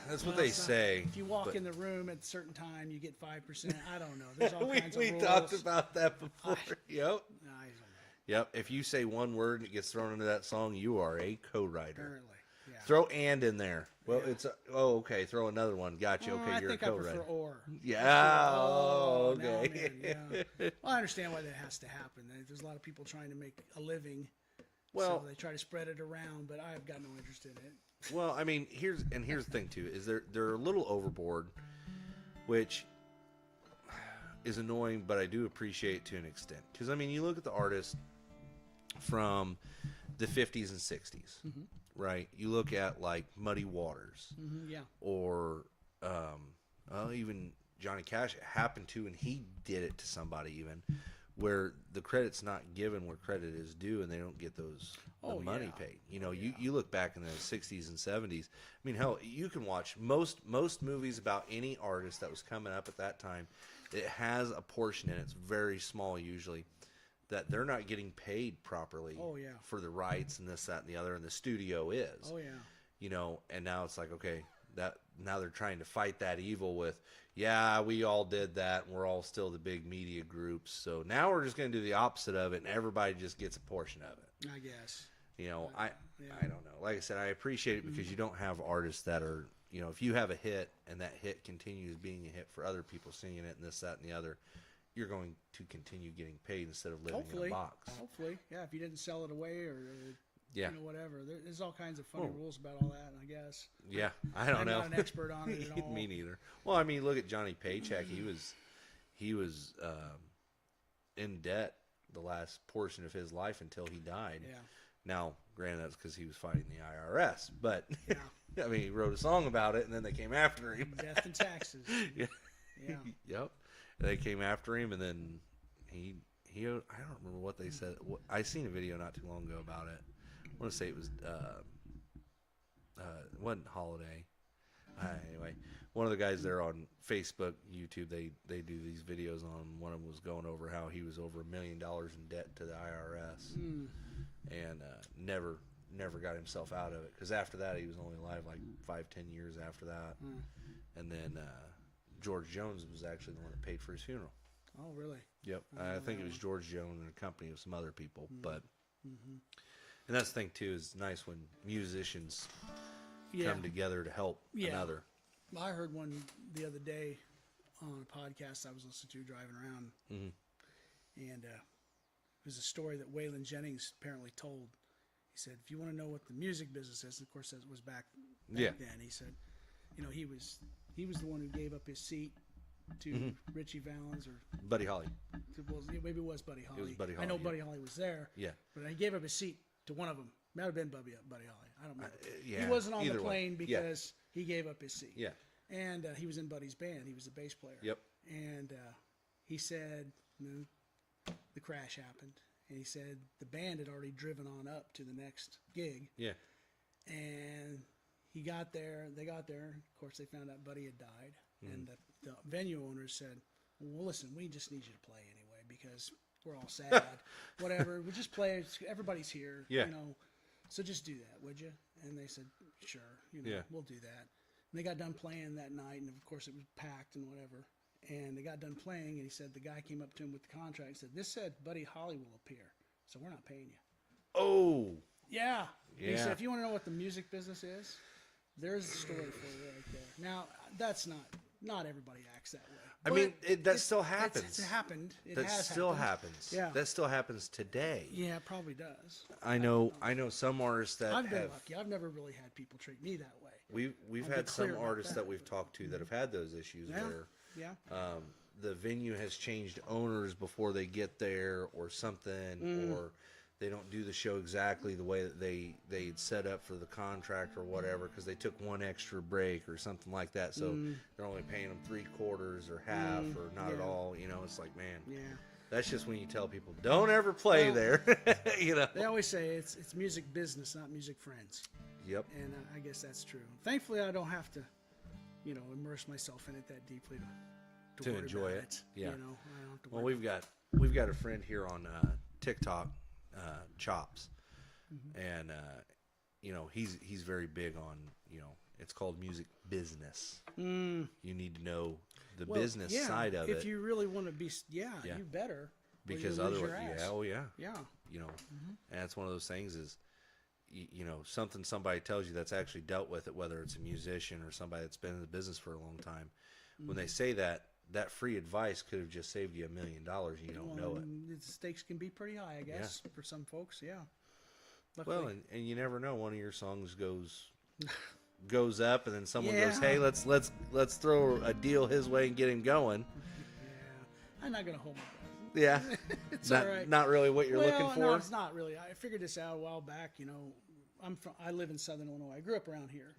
that's what Well, they it's not- say. If you walk but- in the room at a certain time, you get 5%. I don't know. There's all kinds of we rules. talked about that before. Yep. I don't know. Yep. If you say one word and it gets thrown into that song, you are a co-writer. Apparently, yeah. Throw "and" in there. Well, Yeah. it's okay. Throw another one. Gotcha. Oh, Okay, I you're think a I co-writer. prefer "or." Yeah. Oh, Oh, now I'm okay. in, yeah. Well, I understand why that has to happen. There's a lot of people trying to make a living, Well- so they try to spread it around. But I've got no interest in it. Well, I mean, here's the thing too: is they're a little overboard, which is annoying, but I do appreciate it to an extent. Because I mean, you look at the artists from the 50s and 60s, right? You look at like Muddy Waters, Yeah. or even Johnny Cash happened to, and he did it to somebody even, where the credit's not given where credit is due, and they don't get the money yeah. paid. You know, you look back in the 60s and 70s. I mean, hell, you can watch most movies about any artist that was coming up at that time. It has a portion in it. It's very small usually, that they're not getting paid properly Oh, yeah. for the rights and this, that, and the other, and the studio is. Oh yeah. You know, and now it's like, okay, that now they're trying to fight that evil with, yeah, we all did that, and we're all still the big media groups. So now we're just going to do the opposite of it, and everybody just gets a portion of it. I guess. You know, Yeah. I don't know. Like I said, I appreciate it because you don't have artists that are, you know, if you have a hit and that hit continues being a hit for other people singing it and this, that, and the other, you're going to continue getting paid instead of living Hopefully. in a box. Hopefully, yeah. If you didn't sell it away or Yeah. you know, whatever. There's all kinds of funny Oh. rules about all that, I guess. Yeah, I don't I'm know. not an expert on it at all. Me neither. Well, I mean, look at Johnny Paycheck. He was in debt the last portion of his life until he died. Yeah. Now, granted, that's because he was fighting the IRS, but Yeah. I mean, he wrote a song about it, and then they came after him. Death and taxes. Yeah. Yeah. Yep. They came after him, and then he. I don't remember what they said. I seen a video not too long ago about it. I want to say it was. It wasn't Holiday. Anyway, one of the guys there on Facebook, YouTube, they do these videos on. One of them was going over how he was over $1 million in debt to the IRS, and never got himself out of it. Because after that, he was only alive like 5-10 years after that. And then George Jones was actually the one that paid for his funeral. Oh, really? Yep, I think it was George Jones and a company of some other people, but. And that's the thing too, is nice when musicians come together to help another. I heard one the other day on a podcast I was listening to driving around, and it was a story that Waylon Jennings apparently told. He said, if you want to know what the music business is, and of course that was back then, he said, you know, he was the one who gave up his seat to Richie Valens or Buddy Holly. maybe it was Buddy Holly. It was Buddy I Holly, know yeah. Buddy Holly was there. Yeah. But he gave up his seat to one of them. Might have been Buddy Holly. I don't remember. Yeah, He wasn't on the either way. plane Yeah. because he gave up his seat. Yeah. And he was in Buddy's band. He was the bass player. Yep. And he said, the crash happened. And he said the band had already driven on up to the next gig. Yeah. And they got there. Of course, they found out Buddy had died. And the venue owners said, well, listen, we just need you to play anyway because we're all sad. Whatever. We'll just play. Everybody's here. Yeah. You know. So just do that, would you? And they said, sure. Yeah. We'll do that. And they got done playing that night. And, of course, it was packed and whatever. And they got done playing. And he said the guy came up to him with the contract and said, this said Buddy Holly will appear. So we're not paying you. Oh. Yeah. He Yeah. said, if you want to know what the music business is, there's a story for you right there. Now, that's not everybody acts that way. I mean, that still happens. It's happened. That still happens. Yeah. That still happens today. Yeah, it probably does. I know some artists that I've been lucky. I've never really had people treat me that way. We've I'll had be clear some about artists that. that we've talked to that have had those issues where Yeah. the venue has changed owners before they get there or something, or they don't do the show exactly the way that they'd set up for the contract or whatever because they took one extra break or something like that. So they're only paying them 3/4 or half or not at all. You know, it's like, man, that's just when you tell people don't ever play there. You know, they always say it's music business, not music friends. Yep. And I guess that's true. Thankfully, I don't have to, immerse myself in it that deeply to worry enjoy about it. I Yeah. don't have to Well, worry we've got a friend here on TikTok, Chops, and he's very big on it's called music business. You need to know the business side of it. If you really want to be, you better. Because or you'll lose otherwise, your ass. yeah, and it's one of those things is, something somebody tells you that's actually dealt with it, whether it's a musician or somebody that's been in the business for a long time. When they say that free advice could have just saved you $1 million, and you don't know it. The stakes can be pretty high, I guess, for some folks. Yeah. Luckily. Well, and you never know. One of your songs goes up, and then someone goes, "Hey, let's throw a deal his way and get him going." Yeah, I'm not gonna hold my breath. Yeah, it's all right. Not really what you're looking for. No, it's not really. I figured this out a while back. I live in Southern Illinois. I grew up around here,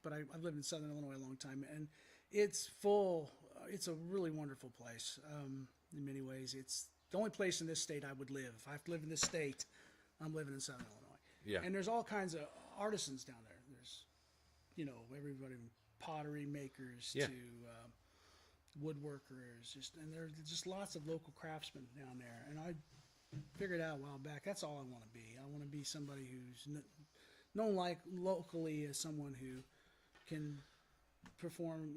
but I've lived in Southern Illinois a long time, and it's full. It's a really wonderful place. In many ways, it's the only place in this state I would live. If I have to live in this state, I'm living in Southern Illinois. Yeah. And there's all kinds of artisans down there. There's, everybody from pottery makers to woodworkers, and there's just lots of local craftsmen down there. And I figured out a while back that's all I want to be. I want to be somebody who's known locally as someone who can perform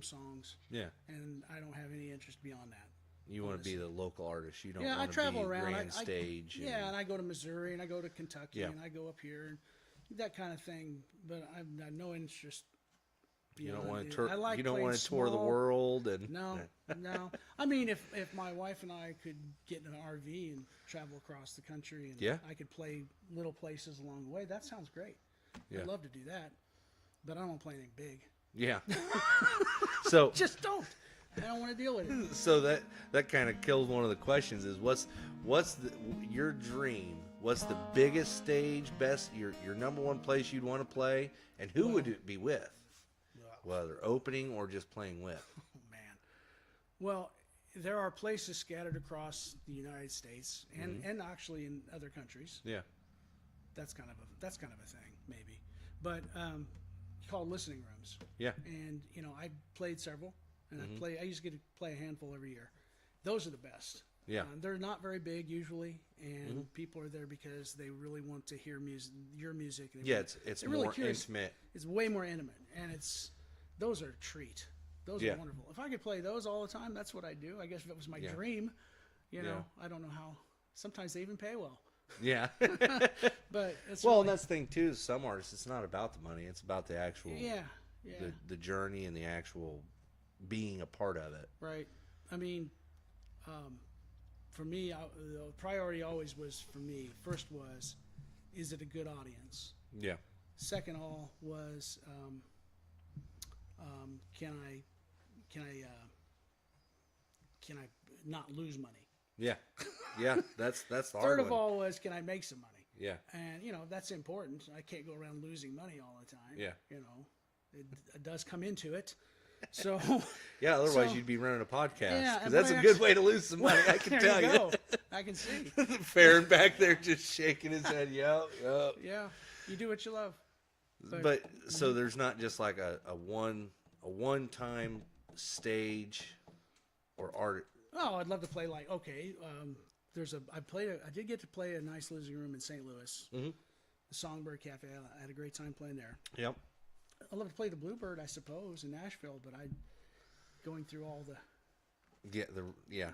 songs. Yeah. And I don't have any interest beyond that. You want to be the local artist. You don't I want to travel be around. grand stage. And I go to Missouri and I go to Kentucky and I go up here and that kind of thing. But I've got no interest. You don't want to tour the world and no. I mean, if my wife and I could get in an RV and travel across the country and I could play little places along the way, that sounds great. I'd love to do that, but I don't want to play anything big. Yeah. So just don't. I don't want to deal with it. So that kind of kills one of the questions: is what's your dream? What's the biggest stage, your number one place you'd want to play, and who would it be with? Whether opening or just playing with. Oh, man. Well, there are places scattered across the United States and actually in other countries. Yeah. That's kind of a thing, maybe. But called listening rooms. Yeah. And I played several, and I used to get to play a handful every year. Those are the best. Yeah. They're not very big usually, and people are there because they really want to hear your music. It's really more curious. intimate. It's way more intimate, and those are a treat. Those are wonderful. If I could play those all the time, that's what I'd do. I guess if it was my dream, I don't know how. Sometimes they even pay well. Yeah. But it's and that's the thing too. Some artists, it's not about the money. It's about the actual the journey and the actual being a part of it. Right. I mean, for me, the priority always was for me. First was, is it a good audience? Yeah. Second all was, can I not lose money? Yeah. Yeah. That's the hard Third one. of all was, can I make some money? Yeah. And that's important. I can't go around losing money all the time. Yeah. It does come into it. So yeah, otherwise you'd be running a podcast. Yeah, because that's a good way to lose some money. I can tell you. I can see. Farron back there just shaking his head. Yep. Yeah, you do what you love. But so there's not just like a one-time stage or art. Oh, I'd love to play I did get to play a nice listening room in St. Louis, the Songbird Cafe. I had a great time playing there. Yep. I'd love to play the Bluebird, I suppose, in Nashville, but going through all the. Yeah.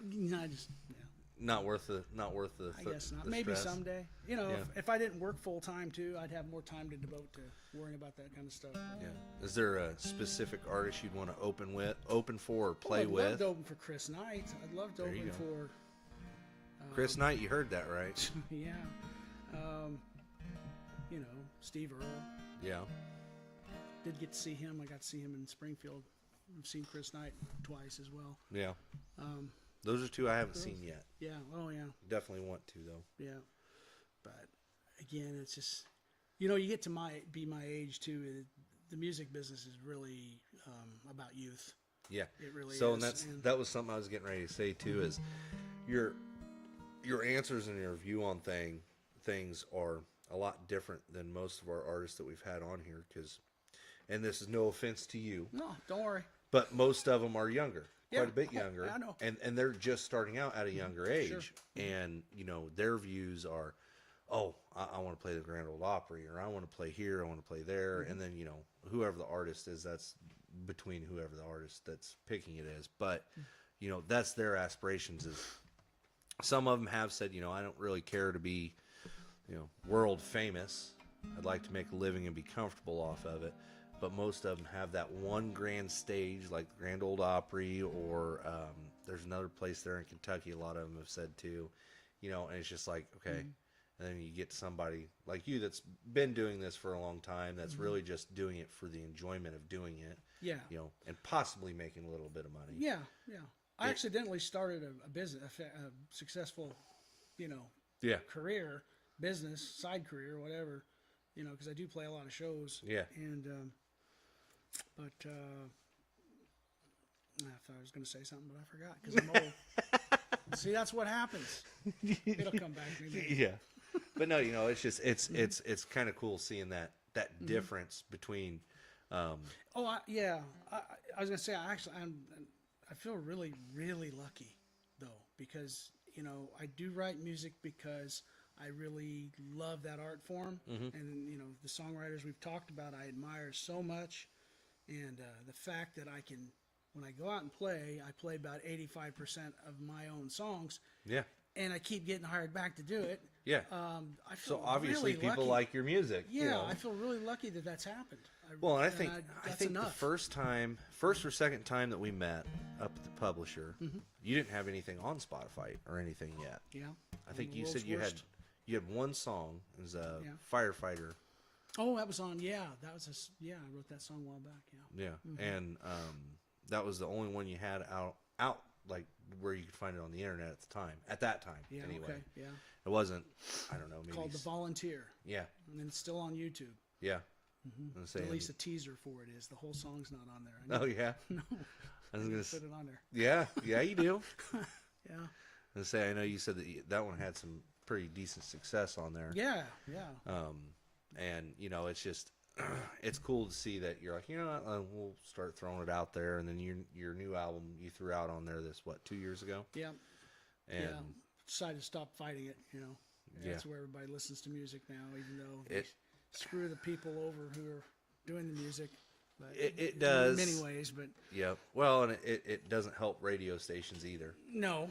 not worth the I guess not. the Maybe stress. someday. You know, Yeah. if I didn't work full time too, I'd have more time to devote to worrying about that kind of stuff. Yeah. Is there a specific artist you'd want to open for, or play I'd with? love to open for Chris Knight. I'd love to There you open go. for Chris Knight, you heard that right? yeah. You know, Steve Earle. Yeah. Did get to see him. I got to see him in Springfield. I've seen Chris Knight twice as well. Yeah. Those are two I haven't seen yet. Yeah. Oh, yeah. Definitely want to though. Yeah. But again, it's just, you know, you get to be my age too. The music business is really about youth. Yeah. It really so, is. and that was something I was getting ready to say too. Is your answers and your view on things are a lot different than most of our artists that we've had on here. And this is no offense to you, No, don't worry. but most of them are younger. Yeah. Quite a bit younger. I know. And they're just starting out at a younger age. Sure. And, you know, their views are, oh, I want to play the Grand Ole Opry, or I want to play here, I want to play there. And then, you know, whoever the artist is, that's between whoever the artist that's picking it is. But, you know, that's their aspirations. Is some of them have said, you know, I don't really care to be, you know, world famous. I'd like to make a living and be comfortable off of it. But most of them have that one grand stage, like the Grand Ole Opry, or there's another place there in Kentucky. A lot of them have said too, you know, and it's just like, okay. And then you get somebody like you that's been doing this for a long time, that's really just doing it for the enjoyment of doing it. Yeah. You know, and possibly making a little bit of money. Yeah. Yeah. I accidentally started a business, a successful, you know, Yeah. career, business, side career, whatever, you know, because I do play a lot of shows. Yeah. And, but I thought I was going to say something, but I forgot because I'm old. See, that's what happens. It'll come back to me. Maybe. Yeah. But no, you know, it's just, it's kind of cool seeing that difference between, Yeah. I was going to say, I feel really, really lucky though, because, you know, I do write music because I really love that art form. And, you know, the songwriters we've talked about, I admire so much. And the fact that I can, when I go out and play, I play about 85% of my own songs. yeah. And I keep getting hired back to do it. Yeah. I feel So obviously really people lucky. like your music. Yeah, you know. I feel really lucky that that's happened. Well, and I and think that's the enough. first or second time that we met up at the publisher, you didn't have anything on Spotify or anything yet. Yeah. I think I'm the you said world's you worst. had one song. It was a Yeah. firefighter. Oh, that was on. Yeah, that was I wrote that song a while back. Yeah. Yeah, and that was the only one you had out like where you could find it on the internet at the time. At that time, Yeah. anyway. Okay. Yeah. It wasn't. I don't know. Maybe Called The Volunteer, Yeah, and it's still on YouTube. yeah. I'm saying, At least a teaser for it is. The whole song's not on there. I oh yeah. No. I was gonna Put it on there. yeah, you do. Yeah. And say, I know you said that one had some pretty decent success on there. Yeah. Yeah. And you know, it's just, it's cool to see that you're like, you know what, we'll start throwing it out there. And then your new album you threw out on there 2 years ago. Yeah. And Yeah. Decided to stop fighting it. You know. Yeah. That's where everybody listens to music now, even though they It- screw the people over who are doing the music. But it does. in many ways, but yeah, well, and it doesn't help radio stations either. no.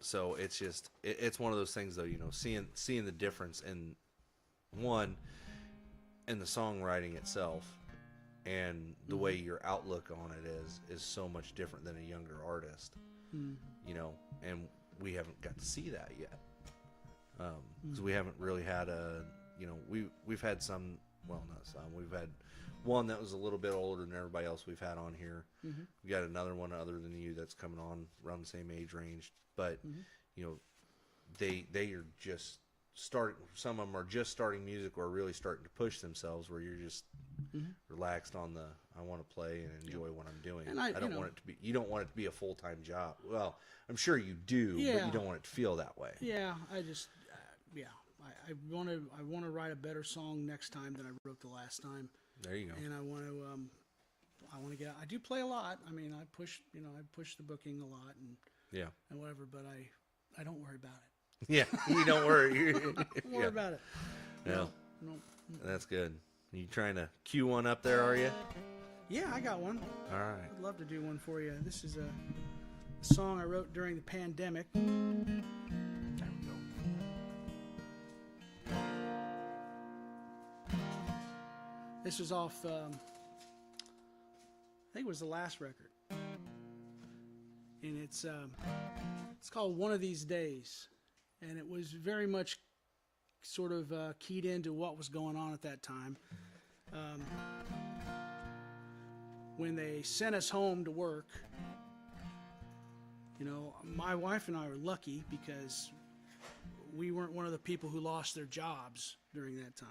So it's just, it's one of those things though, you know, seeing the difference in the songwriting itself, and the way your outlook on it is so much different than a younger artist. You know, and we haven't got to see that yet, because we haven't really had you know, we've had some, well, not some, we've had one that was a little bit older than everybody else we've had on here. We got another one other than you that's coming on around the same age range, but you know, they are just starting. Some of them are just starting music or really starting to push themselves, where you're just relaxed on the, I want to play and enjoy what I'm doing. And I you don't know, want it to be, you don't want it to be a full-time job. Well, I'm sure you do, but Yeah. you don't want it to feel that way. Yeah, I just, I want to write a better song next time than I wrote the last time, There you go. and I want to get. I do play a lot. I mean, I push the booking a lot Yeah. and whatever, but I don't worry about it. Yeah. You don't worry. Don't worry about it. No. No. That's good. You trying to cue one up there, are you? Yeah, I got one. All right. I'd love to do one for you. This is a song I wrote during the pandemic. There we go. This was off, I think it was the last record. And it's called One of These Days. And it was very much sort of keyed into what was going on at that time. When they sent us home to work, you know, my wife and I were lucky because we weren't one of the people who lost their jobs during that time.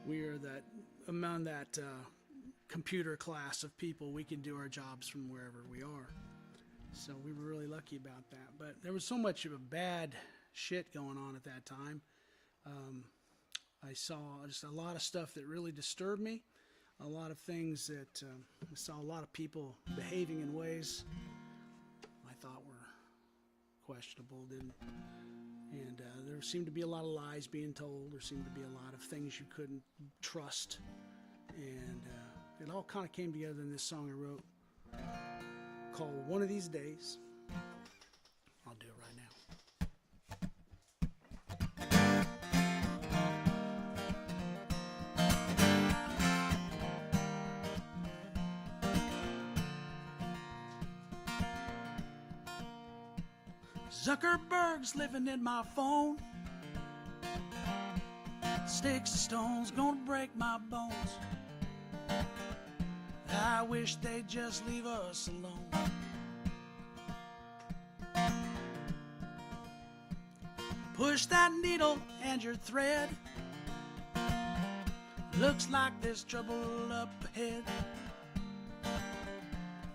We are that among that computer class of people. We can do our jobs from wherever we are. So we were really lucky about that. But there was so much of a bad shit going on at that time. I saw just a lot of stuff that really disturbed me. A lot of things that I saw a lot of people behaving in ways I thought were questionable. And there seemed to be a lot of lies being told. There seemed to be a lot of things you couldn't trust. And it all kind of came together in this song I wrote called One of These Days. I'll do it right now. Zuckerberg's living in my phone. Sticks and stones gonna break my bones. I wish they'd just leave us alone. Push that needle and your thread. Looks like there's trouble up ahead.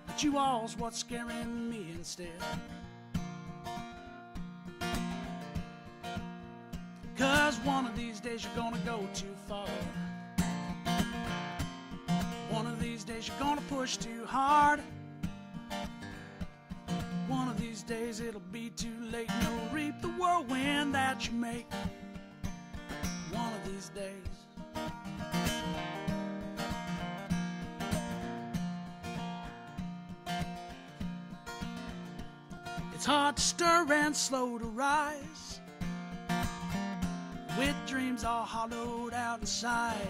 But you all's what's scaring me instead. 'Cause one of these days you're gonna go too far. One of these days you're gonna push too hard. One of these days it'll be too late and you'll reap the whirlwind that you make. One of these days. It's hard to stir and slow to rise, with dreams all hollowed out inside.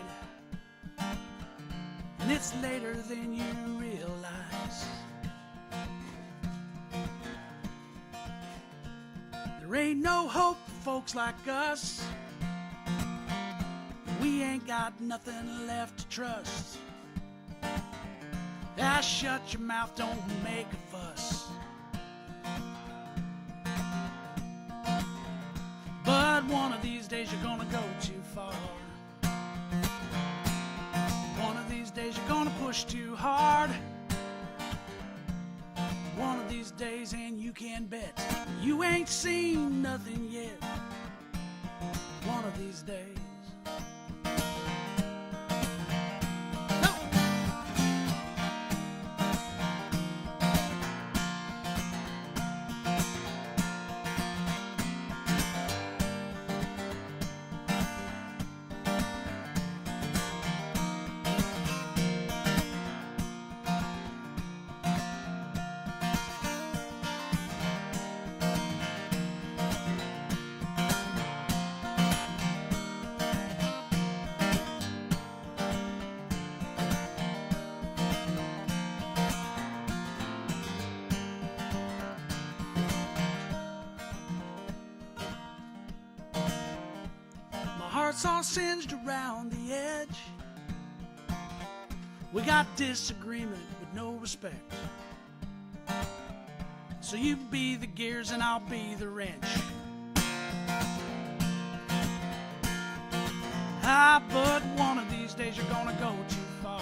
And it's later than you realize. There ain't no hope for folks like us. We ain't got nothing left to trust. Ah, shut your mouth, don't make a fuss. But one of these days you're gonna go too far. One of these days you're gonna push too hard. One of these days, and you can bet you ain't seen nothing yet. One of these days. Heart's all singed around the edge. We got disagreement with no respect. So you be the gears and I'll be the wrench. Ah, but one of these days you're gonna go too far.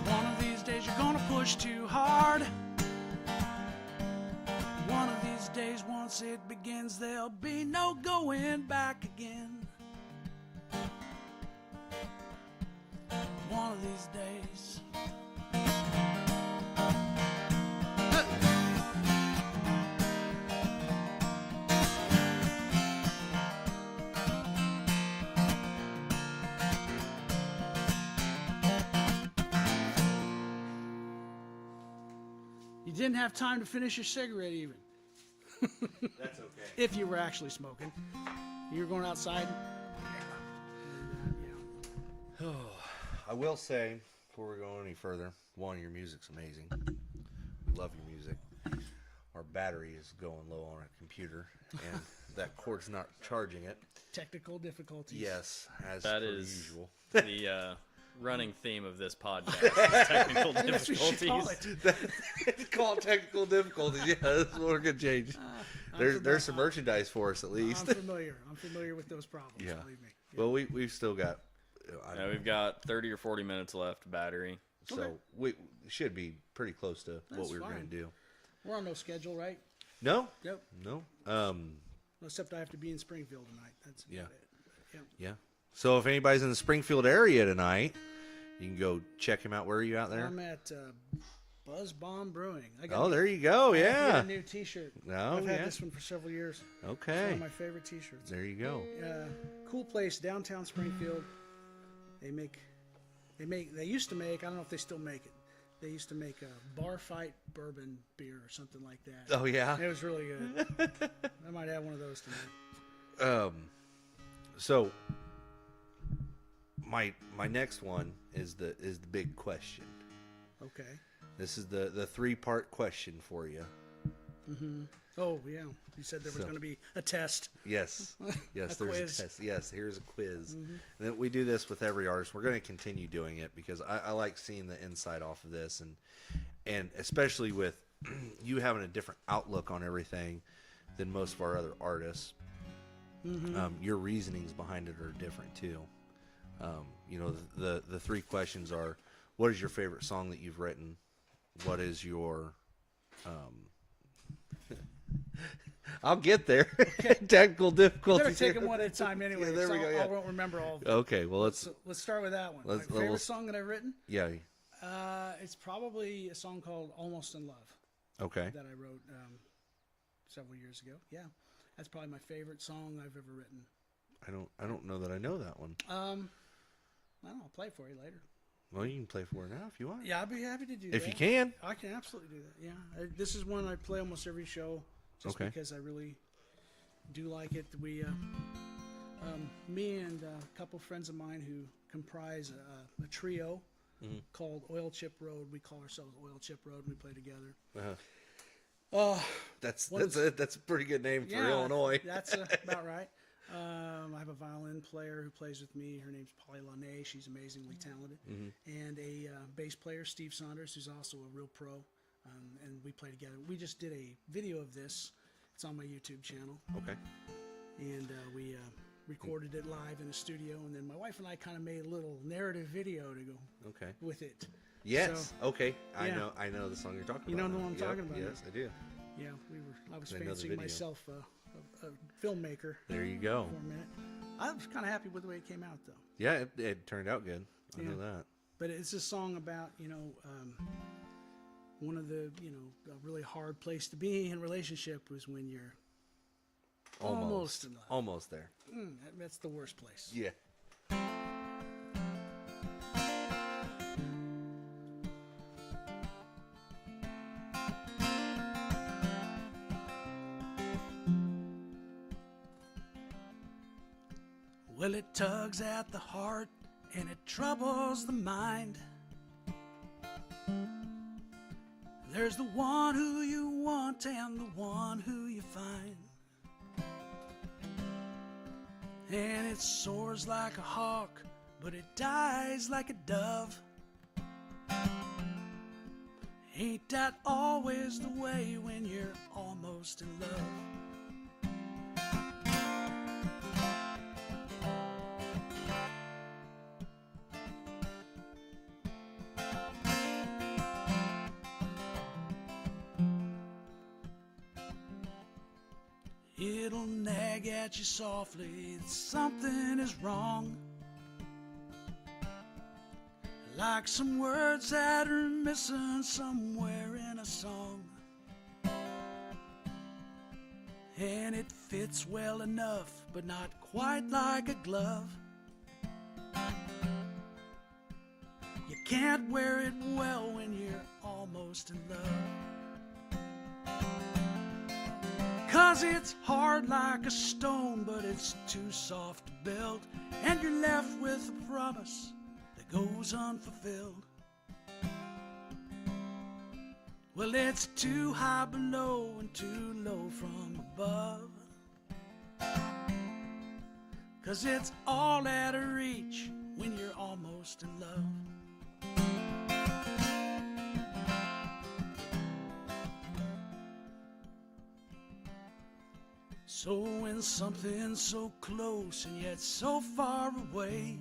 One of these days you're gonna push too hard. One of these days, once it begins, there'll be no going back again. One of these days. didn't have time to finish your cigarette even. That's okay. If you were actually smoking. You were going outside. I will say, before we go any further, one, your music's amazing. We love your music. Our battery is going low on our computer, and that cord's not charging it. Technical difficulties. Yes, as That per is usual. the running theme of this podcast. Is technical That's what you should call difficulties. it. Call it technical difficulties. Yeah, that's what we're gonna change. There's some merchandise for us at least. I'm familiar with those problems. Yeah. Believe me. Yeah. Well, we've still got. I Yeah, don't we've got 30 or 40 minutes left battery. So Okay. we should be pretty close to what That's we were going fine. to do. We're on no schedule, right? No, Yep. no. Except I have to be in Springfield tonight. That's about Yeah. it. Yep. Yeah. So if anybody's in the Springfield area tonight, you can go check him out. Where are you out there? I'm at Buzz Bomb Brewing. Oh, there you go. I got Yeah. a new T-shirt. Oh, I've had yeah. this one for several years. It's one Okay. of my favorite T-shirts. There you go. Cool place, downtown Springfield. They used to make. I don't know if they still make it. They used to make a bar fight bourbon beer or something like that. Oh yeah. It was really good. I might have one of those tonight. So my next one is the big question. Okay. This is the 3-part question for you. Oh yeah, you said there was So- going to be a test. Yes. Yes, there's quiz. a test. Yes, here's a quiz. And then we do this with every artist. We're going to continue doing it because I like seeing the inside off of this, and especially with you having a different outlook on everything than most of our other artists. Your reasonings behind it are different too. The 3 questions are: what is your favorite song that you've written? What is your I'll get there. Technical difficulties. Better take them one at a time anyway. Yeah, there we so go, I yeah. won't remember all of them. Okay, well let's So let's start with that one. Let's- My favorite let's- song that I've written? yeah. It's probably a song called "Almost in Love" Okay. that I wrote several years ago. Yeah, that's probably my favorite song I've ever written. I don't know that I know that one. I don't know. I'll play it for you later. Well, you can play for it now if you want. Yeah, I'd be happy to do that. If you can. I can absolutely do that. Yeah, this is one I play almost every show, just Okay. because I really do like it. We, me and a couple friends of mine who comprise a trio called Oil Chip Road. We call ourselves Oil Chip Road, and we play together. That's What is- that's a pretty good name for Illinois. That's about right. I have a violin player who plays with me. Her name's Polly Lane. She's amazingly talented. And a bass player, Steve Saunders, who's also a real pro. And we play together. We just did a video of this. It's on my YouTube channel. Okay. And we recorded it live in a studio. And then my wife and I kind of made a little narrative video to go Okay. with it. Yes. Okay. yeah. I know the song you're talking You about. know the now. one I'm Yep, talking about Yes, I do. Yeah, I was I know the fancying video. myself a filmmaker There you go. for a minute. I was kind of happy with the way it came out, though. Yeah, it turned out good. I know Yeah. that. But it's a song about, one of the, a really hard place to be in a relationship was when you're almost in love. Almost there. That's the worst place. Yeah. Well, it tugs at the heart and it troubles the mind. There's the one who you want and the one who you find. And it soars like a hawk, but it dies like a dove. Ain't that always the way when you're almost in love? It'll nag at you softly that something is wrong. Like some words that are missing somewhere in a song. And it fits well enough, but not quite like a glove. You can't wear it well when you're almost in love. 'cause it's hard like a stone, but it's too soft to build, and you're left with a promise that goes unfulfilled. Well, it's too high below and too low from above, 'cause it's all out of reach when you're almost in love. So when something's so close and yet so far away,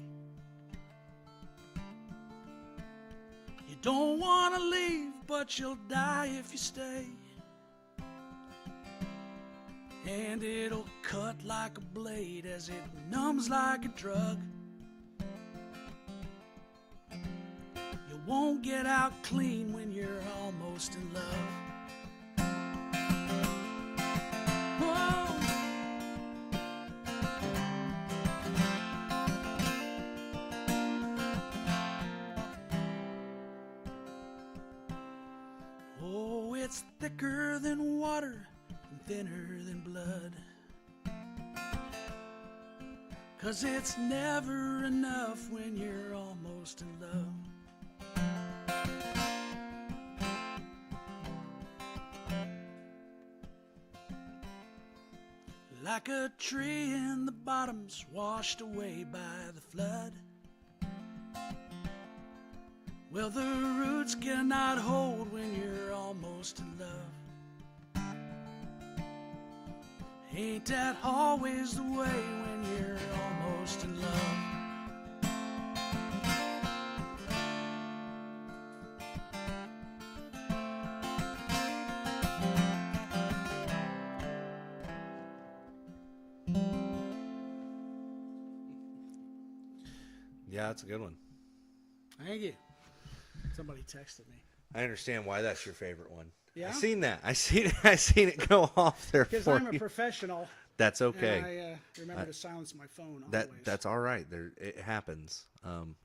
you don't want to leave, but you'll die if you stay. And it'll cut like a blade as it numbs like a drug. You won't get out clean when you're almost in love. Whoa. Oh, it's thicker than water and thinner than blood, 'cause it's never enough when you're almost in love. Like a tree in the bottoms washed away by the flood, well, the roots cannot hold when you're almost in love. Ain't that always the way when you're almost in love? Yeah, that's a good one. Thank you. Somebody texted me. I understand why that's your favorite one. Yeah? I seen that. I seen it go off there Because for I'm a you. professional. That's okay. And I remember to silence my phone always. That's all right. It happens.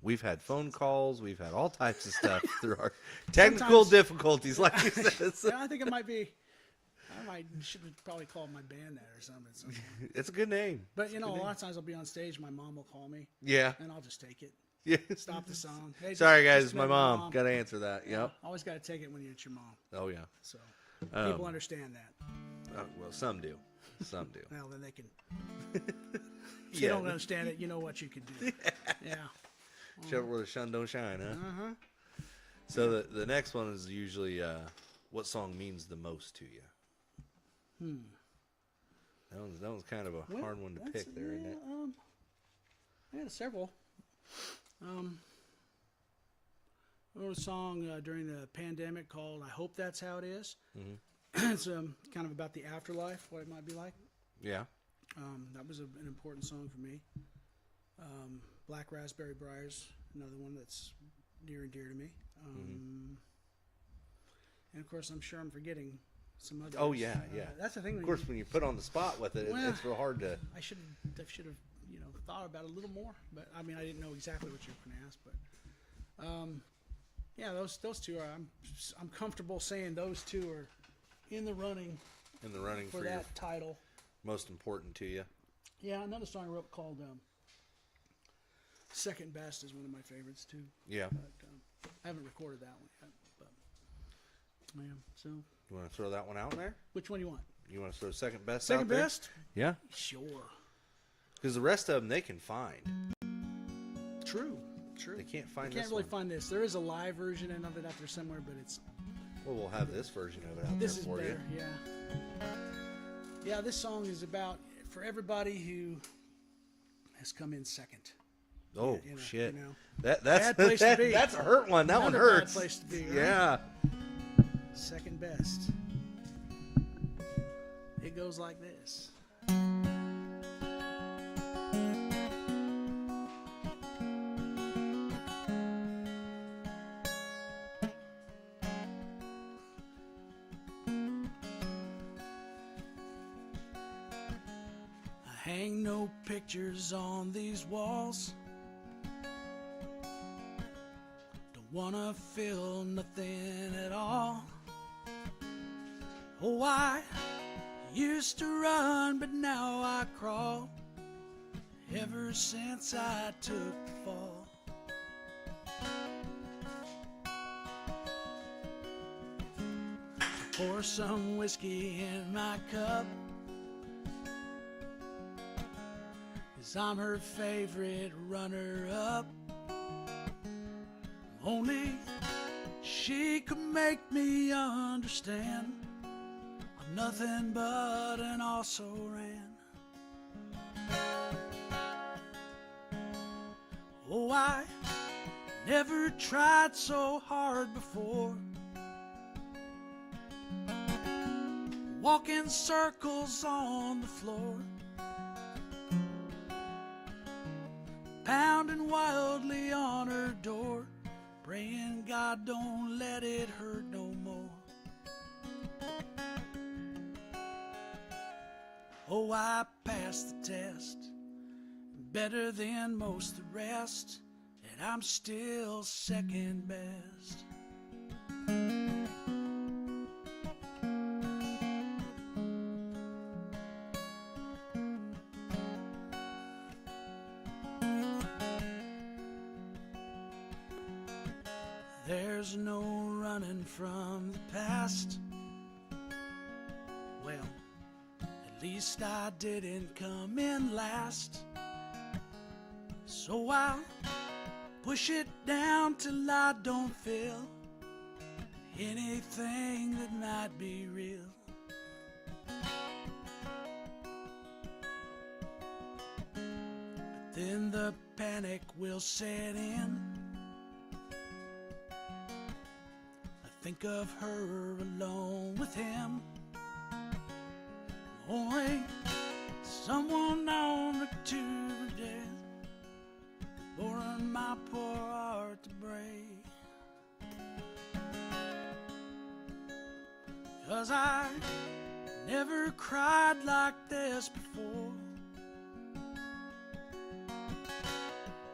We've had phone calls. We've had all types of stuff through our technical difficulties, like you said. Yeah, I think it might be. Should have probably called my band that or something. It's a good name. But a lot of times I'll be on stage. My mom will call me. Yeah. And I'll just take it. Yeah. Stop the song. Hey, Sorry, just guys. It's my remember mom. Got to answer that. Yep. Always got to take it when it's your mom. Oh yeah. So people understand that. Well, some do. Some do. Well, then they can. If you don't understand it, you know what you can do. Yeah. Show it where the sun don't shine, huh? So the next one is usually what song means the most to you? That was kind of a hard one to pick there, isn't it? I had several. I wrote a song during the pandemic called "I Hope That's How It Is." Mm-hmm. It's kind of about the afterlife, what it might be like. Yeah. That was an important song for me. Black Raspberry Briars, another one that's near and dear to me. And of course, I'm sure I'm forgetting some others. Oh yeah. That's the thing. Of course, when you put on the spot with it, it's real hard to. I should have thought about it a little more, but I mean I didn't know exactly what you were going to ask, but yeah, those two are. I'm comfortable saying those two are in the running. In the running for that title. Most important to you. Yeah, another song I wrote called "Second Best" is one of my favorites too. Yeah. But I haven't recorded that one yet. But yeah, so. You want to throw that one out there? Which one do you want? You want to throw Second Best Second out there? Best? Yeah. Sure. Because the rest of them they can find. True. They can't find this. Can't really find this. There is a live version of it out there somewhere, but it's. Well, we'll have this version of it out this there is for better, you. Yeah. Yeah, this song is about for everybody who has come in second. Oh shit! That's bad place to be. That's a hurt one. That Another one hurts. Bad place to be. Right? Yeah. Second best. It goes like this. I hang no pictures on these walls. Don't wanna feel nothing at all. Oh, I Used to run, but now I crawl. Ever since I took the fall. Pour some whiskey in my cup, 'cause I'm her favorite runner-up. Only she could make me understand I'm nothing but an also-ran. Oh, I never tried so hard before. Walking circles on the floor, pounding wildly on her door, praying God don't let it hurt no more. Oh, I passed the test, better than most of the rest, and I'm still second best. There's no running from the past. Well, at least I didn't come in last. So I'll push it down till I don't feel anything that might be real. But then the panic will set in. Think of her alone with him. Only someone on the tube of death, pouring my poor heart to break. 'Cause I never cried like this before,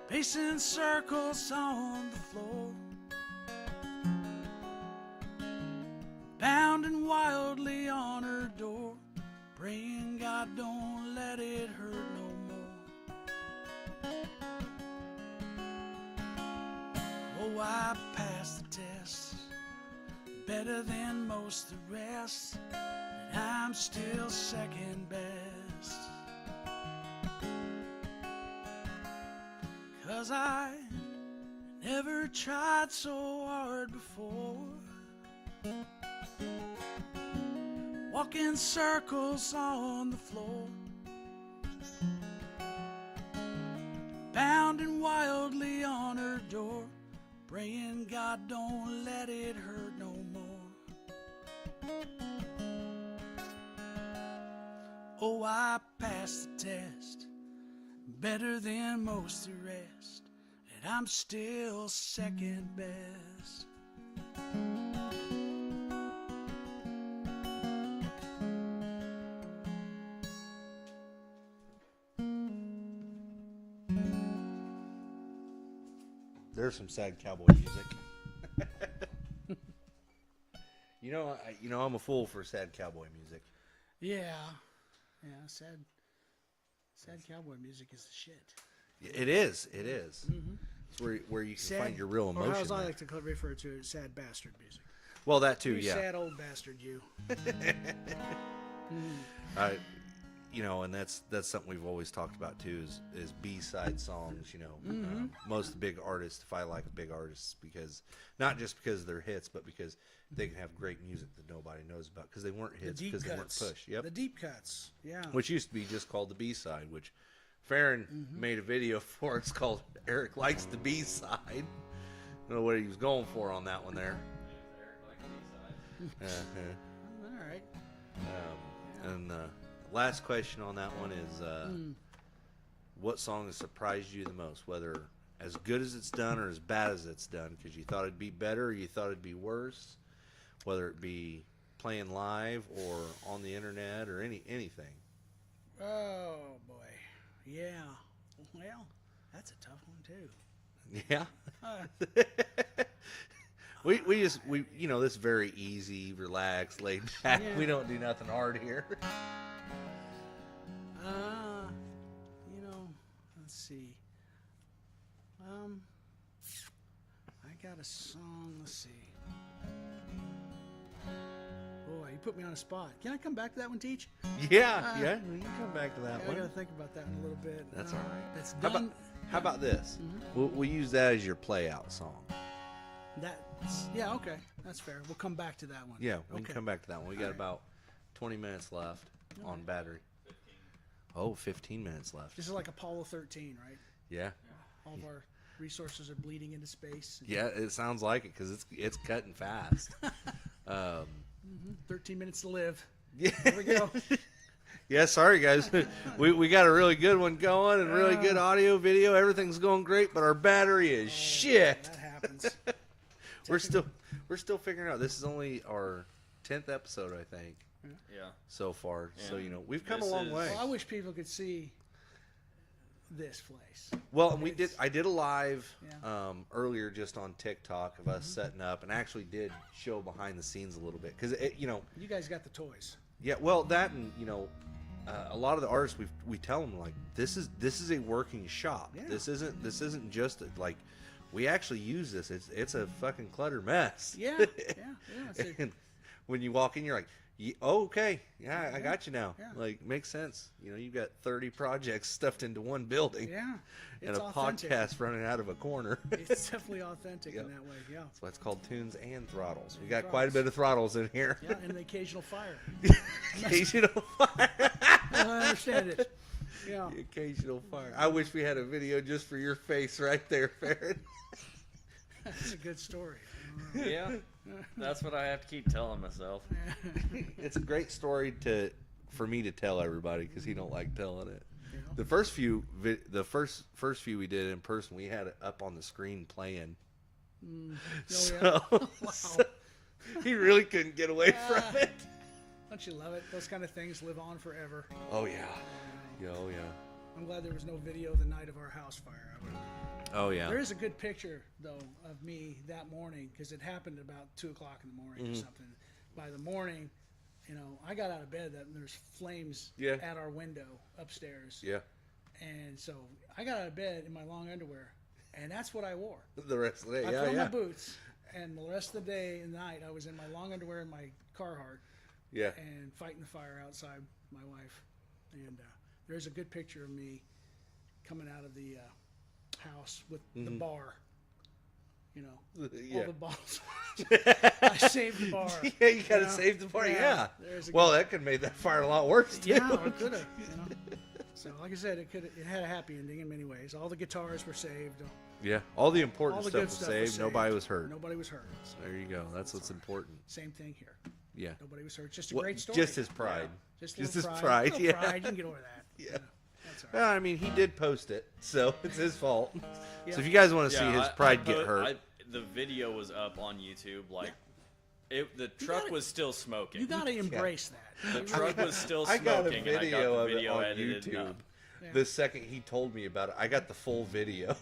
pacing circles on the floor, pounding wildly on her door, praying God don't let it hurt no more. Oh, I passed the test, better than most of the rest, and I'm still second best. 'Cause I never tried so hard before, walking circles on the floor, pounding wildly on her door, praying God don't let it hurt no more. Oh, I passed the test, better than most of the rest, and I'm still second best. There's some sad cowboy music. I'm a fool for sad cowboy music. Yeah, sad cowboy music is the shit. It is. Mm-hmm. It's where you can find your real emotion. Or as I there. like to refer to it, sad bastard music. Well, that too, You yeah. sad old bastard, you. And that's something we've always talked about too is B-side songs. Most of the big artists, if I like big artists, because not just because they're hits, but because they can have great music that nobody knows about because they weren't hits because they weren't pushed. Yep. The deep cuts, yeah. Which used to be just called the B-side, which Farron made a video for. It's called Eric Likes the B-side. I don't know what he was going for on that one there. All right. And last question on that one is, what song has surprised you the most? Whether as good as it's done or as bad as it's done, because you thought it'd be better or you thought it'd be worse. Whether it be playing live or on the internet or anything. Oh boy, yeah. Well, that's a tough one too. Yeah. We this is very easy, relaxed, laid back. Yeah. We don't do nothing hard here. Let's see. I got a song. Let's see. Boy, you put me on a spot. Can I come back to that one, Teach? Yeah, we can come back to that I one. got to think about that in a little bit. That's all right. That's How done. How about this? We'll use that as your play out song. Okay. That's fair. We'll come back to that one. Yeah, we Okay. can come back to that one. We got about 20 minutes left on battery. 15 minutes left. This is like Apollo 13, right? Yeah. All of our resources are bleeding into space. Yeah, it sounds like it because it's cutting fast. 13 minutes to live. Yeah. There we go. Yeah, sorry guys. we got a really good one going and really good audio, video. Everything's going great, but our battery is shit. That happens. We're still figuring out. This is only our 10th episode, I think, Yeah. so far. So And we've come a this long is- way. Well, I wish people could see this place. Well, and I did a live Yeah. earlier just on TikTok of us setting up, and actually did show behind the scenes a little bit because You guys got the toys. yeah, well that and a lot of the artists we tell them like this is a working shop. Yeah. This isn't just like we actually use this. It's a fucking clutter mess. Yeah. It's a- And when you walk in, you're like, okay, I got you now. Yeah. Like, makes sense. You've got 30 projects stuffed into one building. yeah. And It's a authentic. podcast running out of a corner. It's definitely authentic Yeah. in that way. Yeah. That's why it's called Tunes and Throttles. We And got quite a bit of throttles in here. Yeah, and the occasional fire. Occasional fire. I understand it. Yeah. The occasional fire. I wish we had a video just for your face right there, Farron. That's a good story. Yeah. That's what I have to keep telling myself. It's a great story for me to tell everybody because he don't like telling it. You know? The first few, first few we did in person, we had it up on the screen playing. Oh, yeah. So he really couldn't get away from it. Don't you love it? Those kind of things live on forever. Oh yeah, oh yeah, I'm glad there was no video the night of our house fire. oh yeah. There is a good picture, though, of me that morning because it happened about 2 o'clock in the morning or something. By the morning, I got out of bed and there's flames Yeah. at our window upstairs. Yeah, And so I got out of bed in my long underwear, and that's what I wore. the rest of the day. I Yeah, put on yeah, my boots, and the rest of the day and night I was in my long underwear and my Carhartt yeah. and fighting the fire outside my wife. And there's a good picture of me coming out of the house with the bar. All Yeah. the bottles. I saved the bar. Yeah, you gotta save the party. Yeah. There's a Well, that could have made that fire a lot worse too. Yeah, it could have. So, like I said, it had a happy ending in many ways. All the guitars were saved. Yeah, all the important All the stuff good was stuff saved. was Nobody was hurt. Nobody was hurt. So, There you go. That's what's important. same thing here. Yeah. Nobody was hurt. Just a Well, great story. just his pride. Just Just little his pride. pride. Little Yeah. pride. You can get over that. Yeah. That's all right. Well, I mean, he did post it, so it's his fault. Yeah. So if you guys want to see his I pride get hurt, the video was up on YouTube. The truck gotta- was still smoking. You got to embrace that. The truck was still I got a smoking, and I video got the of it video on edited YouTube. up. Yeah. The second he told me about it, I got the full video.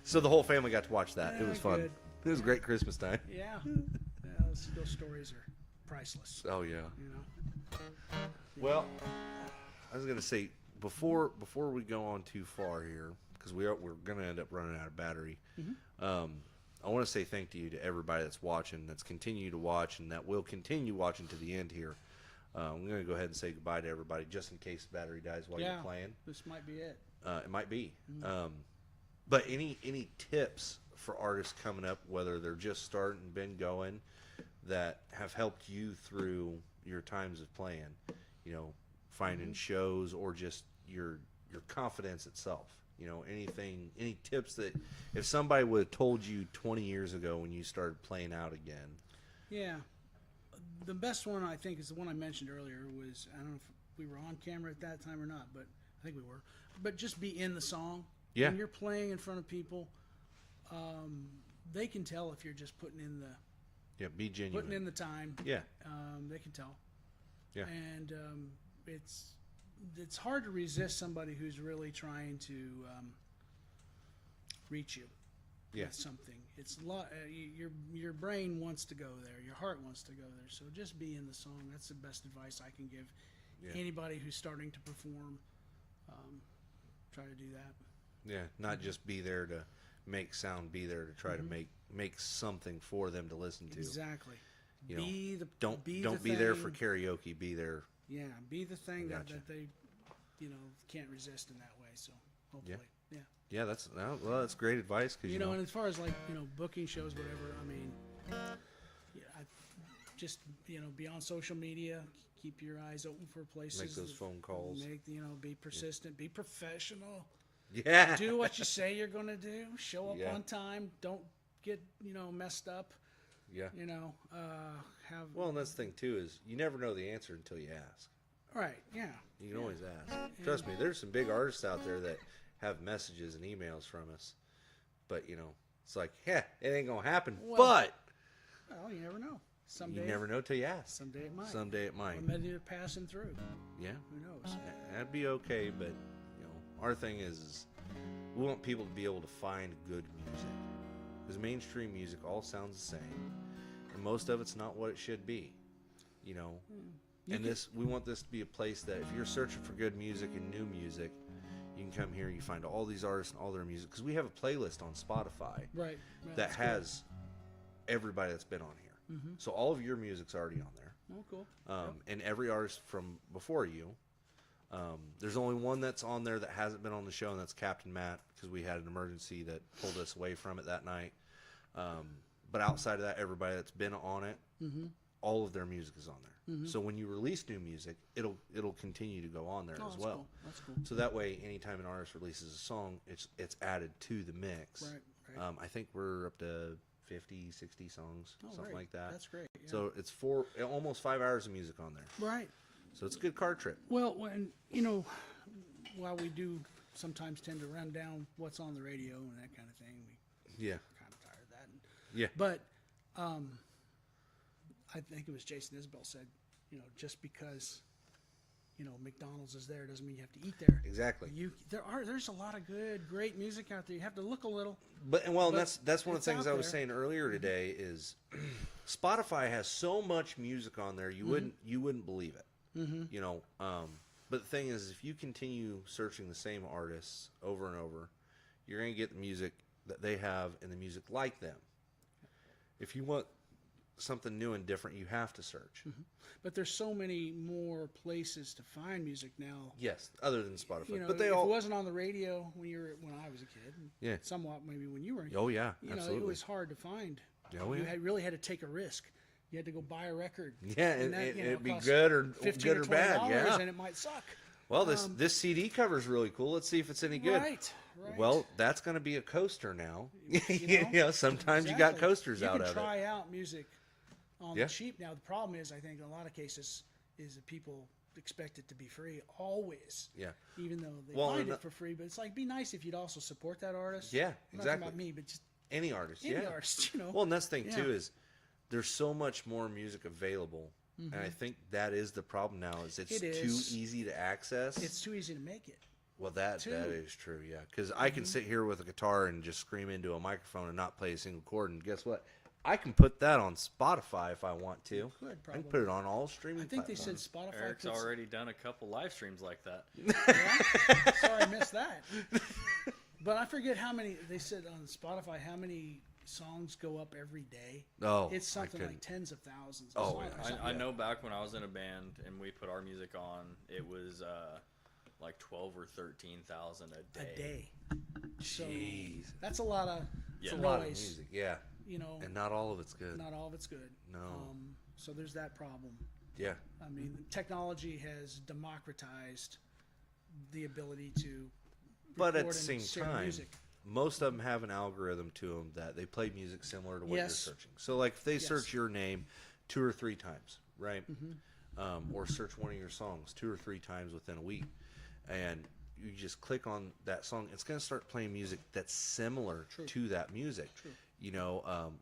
So the whole family got to watch that. It was fun. good. It was great Christmas time. Yeah. Those stories are priceless. Oh yeah. You know. Well, I was gonna say before we go on too far here, because we're gonna end up running out of battery. I want to say thank you to everybody that's watching, that's continued to watch, and that will continue watching to the end here. I'm gonna go ahead and say goodbye to everybody, just in case the battery dies while you're playing. This might be it. It might be. But any tips for artists coming up, whether they're just starting, been going, that have helped you through your times of playing, finding shows or just your confidence itself. Any tips that if somebody would have told you 20 years ago when you started playing out again? Yeah. The best one, I think, is the one I mentioned earlier. Was, I don't know if we were on camera at that time or not, but I think we were. But just be in the song. Yeah. When you're playing in front of people, they can tell if you're just putting in Be genuine. the time. Yeah. They can tell. Yeah. And it's hard to resist somebody who's really trying to reach you. with something. It's your brain wants to go there. Your heart wants to go there. So just be in the song. That's the best advice I can give anybody who's starting to perform. Try to do that. Yeah, not just be there to make sound. Be there to try to make something for them to listen to. Exactly. Don't be there for karaoke. Be there. Yeah, be the thing that they, can't resist in that way. So hopefully, yeah. Yeah, that's great advice because and as far as like booking shows, whatever. I mean, just be on social media. Keep your eyes open for places. Make those phone calls. Be persistent. Be professional. Yeah. Do what you say you're going to do. Show up on time. Don't get messed up. Yeah. Have. Well, and that's the thing too is you never know the answer until you ask. Right. Yeah. You can always ask. Trust me, there's some big artists out there that have messages and emails from us, but it's like, it ain't gonna happen. Well, you never know. Someday you never know till you ask. Someday it might. Someday it might. Or maybe they're passing through. Yeah. Who knows? That'd be okay, but our thing is we want people to be able to find good music. Because mainstream music all sounds the same, and most of it's not what it should be. We want this to be a place that if you're searching for good music and new music, you can come here. You find all these artists and all their music because we have a playlist on Spotify that has everybody that's been on here. Mm-hmm. So all of your music's already on there. Oh, cool. And every artist from before you. There's only one that's on there that hasn't been on the show, and that's Captain Matt, because we had an emergency that pulled us away from it that night. But outside of that, everybody that's been on it, all of their music is on there. Mm-hmm. So when you release new music, it'll continue to go on there as well. Cool. That's cool. So that way, anytime an artist releases a song, it's added to the mix. Right. I think we're up to 50, 60 songs, something like that. That's great. Yeah. So it's almost 5 hours of music on there. Right. So it's a good car trip. Well, when while we do sometimes tend to run down what's on the radio and that kind of thing, we kind of tired of that. But I think it was Jason Isbell said, just because McDonald's is there doesn't mean you have to eat there. Exactly. There's a lot of great music out there. You have to look a little. But that's one of the things I was saying earlier today is Spotify has so much music on there you wouldn't believe it. But the thing is, if you continue searching the same artists over and over, you're going to get the music that they have and the music like them. If you want something new and different, you have to search. But there's so many more places to find music now. Yes, other than Spotify. But if it wasn't on the radio when I was a kid, somewhat maybe when you were a kid. Oh yeah, absolutely. It was hard to find. Oh, yeah. You really had to take a risk. You had to go buy a record. Yeah, and it'd be good or good or bad. Yeah, and it might suck. Well, this CD cover is really cool. Let's see if it's any good. Right. Well, that's going to be a coaster now. Sometimes exactly. You got coasters out of it. You can try out music on the cheap. Now, the problem is, I think in a lot of cases, is that people expect it to be free always. Yeah. Even though they find it for free. But it's like, be nice if you'd also support that artist. Yeah, I'm exactly. not talking about me, but just any artist. Any artist, Well, and that's the thing, too, is there's so much more music available. And I think that is the problem now, is it's too easy to access. It's too easy to make it. Well, that is true, yeah. Because I can sit here with a guitar and just scream into a microphone and not play a single chord. And guess what? I can put that on Spotify if I want to. You could, probably. I can put it on all streaming platforms. I think they said Spotify. Eric's already done a couple live streams like that. Yeah? Sorry, I missed that. But I forget how many, they said on Spotify, how many songs go up every day. Oh, it's something like tens of thousands. Oh, I know back when I was in a band and we put our music on, it was like 12 or 13,000 a day. A day. So jeez, that's a lot of noise. A lot of music, yeah. And not all of it's good. Not all of it's good. No. So there's that problem. Yeah. I mean, technology has democratized the ability to. But at the same time, music. Most of them have an algorithm to them that they play music similar to what you're searching. So, like, if they search your name 2 or 3 times, right? Or search one of your songs 2 or 3 times within a week, and you just click on that song, it's going to start playing music that's similar to that music. True.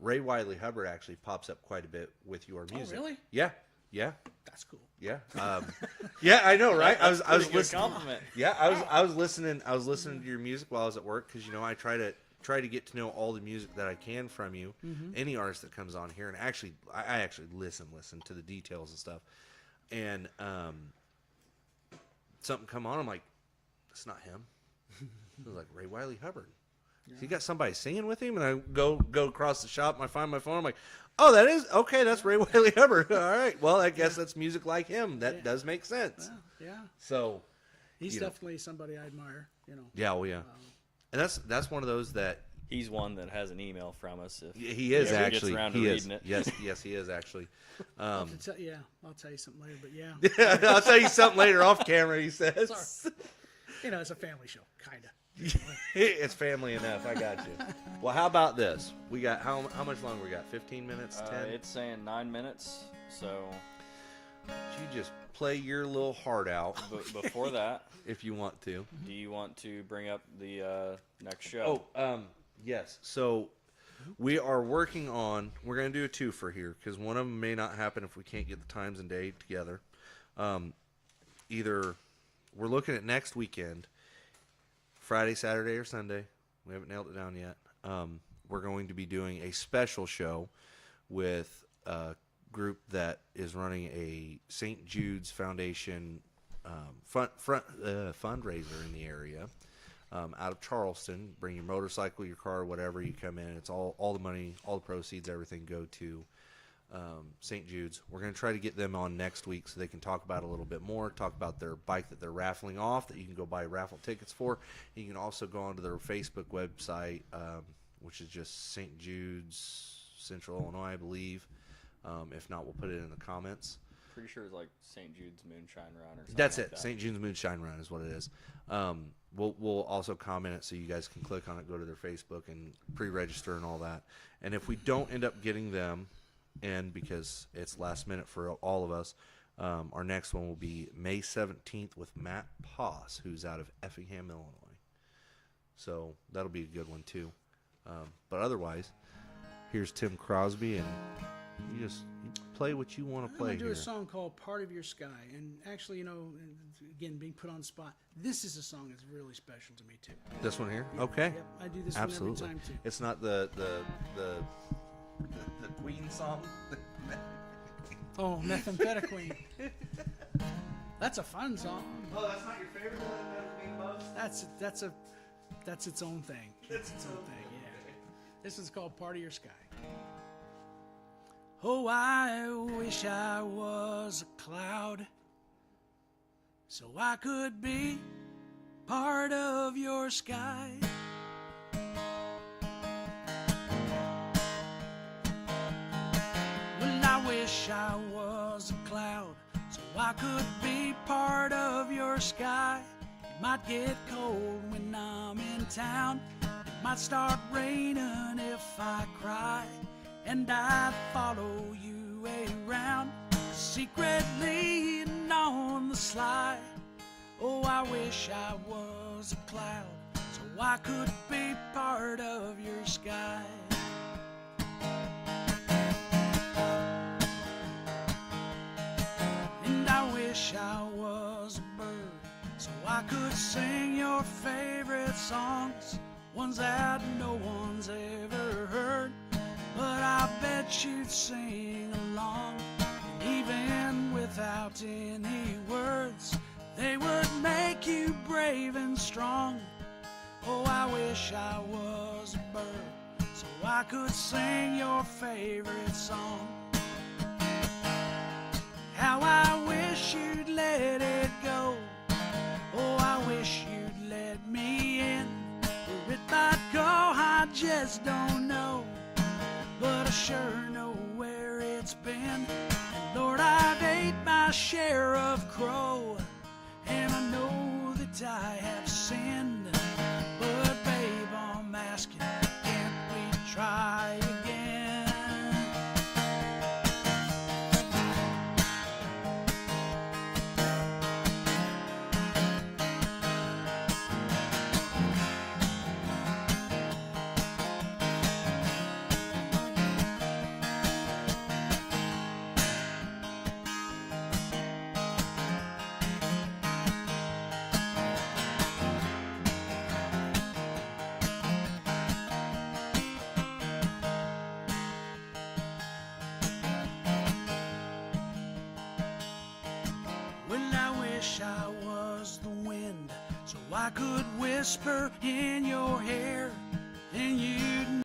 Ray Wiley Hubbard actually pops up quite a bit with your music. Oh, really? Yeah. That's cool. Yeah. Yeah, I know, right? I was listening. Compliment. Yeah, I was listening. I was listening to your music while I was at work because I try try to get to know all the music that I can from you, any artist that comes on here, and I actually listen to the details and stuff. And something come on, I'm like, that's not him. It was like Ray Wiley Hubbard. Yeah. He got somebody singing with him, and I go across the shop, and I find my phone. I'm like, oh, that is okay. That's Ray Wiley Hubbard. All right. Well, I guess that's music like him. That does make sense. Well, yeah. So he's definitely somebody I admire. Yeah. Well, yeah. And that's one of those that he's one that has an email from us. If he is actually. Gets around to he reading is. It. Yes, he is actually. I'll tell you something later. But yeah. I'll tell you something later off camera. He says. Sorry. It's a family show, kind of. It's family enough. I got you. Well, how about this? We got how much longer we got? 15 minutes? 10? It's saying 9 minutes. So you just play your little heart out. Before that, if you want to. Do you want to bring up the next show? Yes. So we are working on. We're going to do a twofer here because one of them may not happen if we can't get the times and day together. Either we're looking at next weekend. Friday, Saturday, or Sunday. We haven't nailed it down yet. We're going to be doing a special show with a group that is running a St. Jude's Foundation fundraiser in the area out of Charleston. Bring your motorcycle, your car, whatever. You come in. It's all the money, all the proceeds, everything go to St. Jude's. We're going to try to get them on next week so they can talk about it a little bit more, talk about their bike that they're raffling off that you can go buy raffle tickets for. You can also go onto their Facebook website, which is just St. Jude's Central Illinois, I believe. If not, we'll put it in the comments. Pretty sure it's like St. Jude's Moonshine Run or something. That's like it. That. St. Jude's Moonshine Run is what it is. We'll also comment it so you guys can click on it, go to their Facebook, and pre-register and all that. And if we don't end up getting them, and because it's last minute for all of us, our next one will be May 17th with Matt Poss, who's out of Effingham, Illinois. So that'll be a good one too. But otherwise, here's Tim Crosby, and you play what you want to play. I'm going to do here. a song called Part of Your Sky. And actually, again, being put on the spot, this is a song that's really special to me too. This one here? Okay. Yep, I do this Absolutely. one every time too. It's not the Queen song. Oh, Methamphetamine. That's a fun song. Oh, that's not your favorite one? That's its own thing. That's its own thing. Yeah. This is called Part of Your Sky. Oh, I wish I was a cloud so I could be part of your sky. Wish I was a cloud so I could be part of your sky. It might get cold when I'm in town. It might start raining if I cry, and I'd follow you around secretly and on the sly. Oh, I wish I was a cloud so I could be part of your sky. I was a bird so I could sing your favorite songs, ones that no one's ever heard, but I bet you'd sing along. And even without any words, they would make you brave and strong. Oh, I wish I was a bird so I could sing your favorite song. How I wish you'd let it go. Oh, I wish you'd let me in. Where it might go, I just don't know. But I sure know where it's been. And Lord, I've ate my share of crow. And I know that I have sinned. But babe, I'm asking, can't we try again? wish I was the wind so I could whisper in your hair and you'd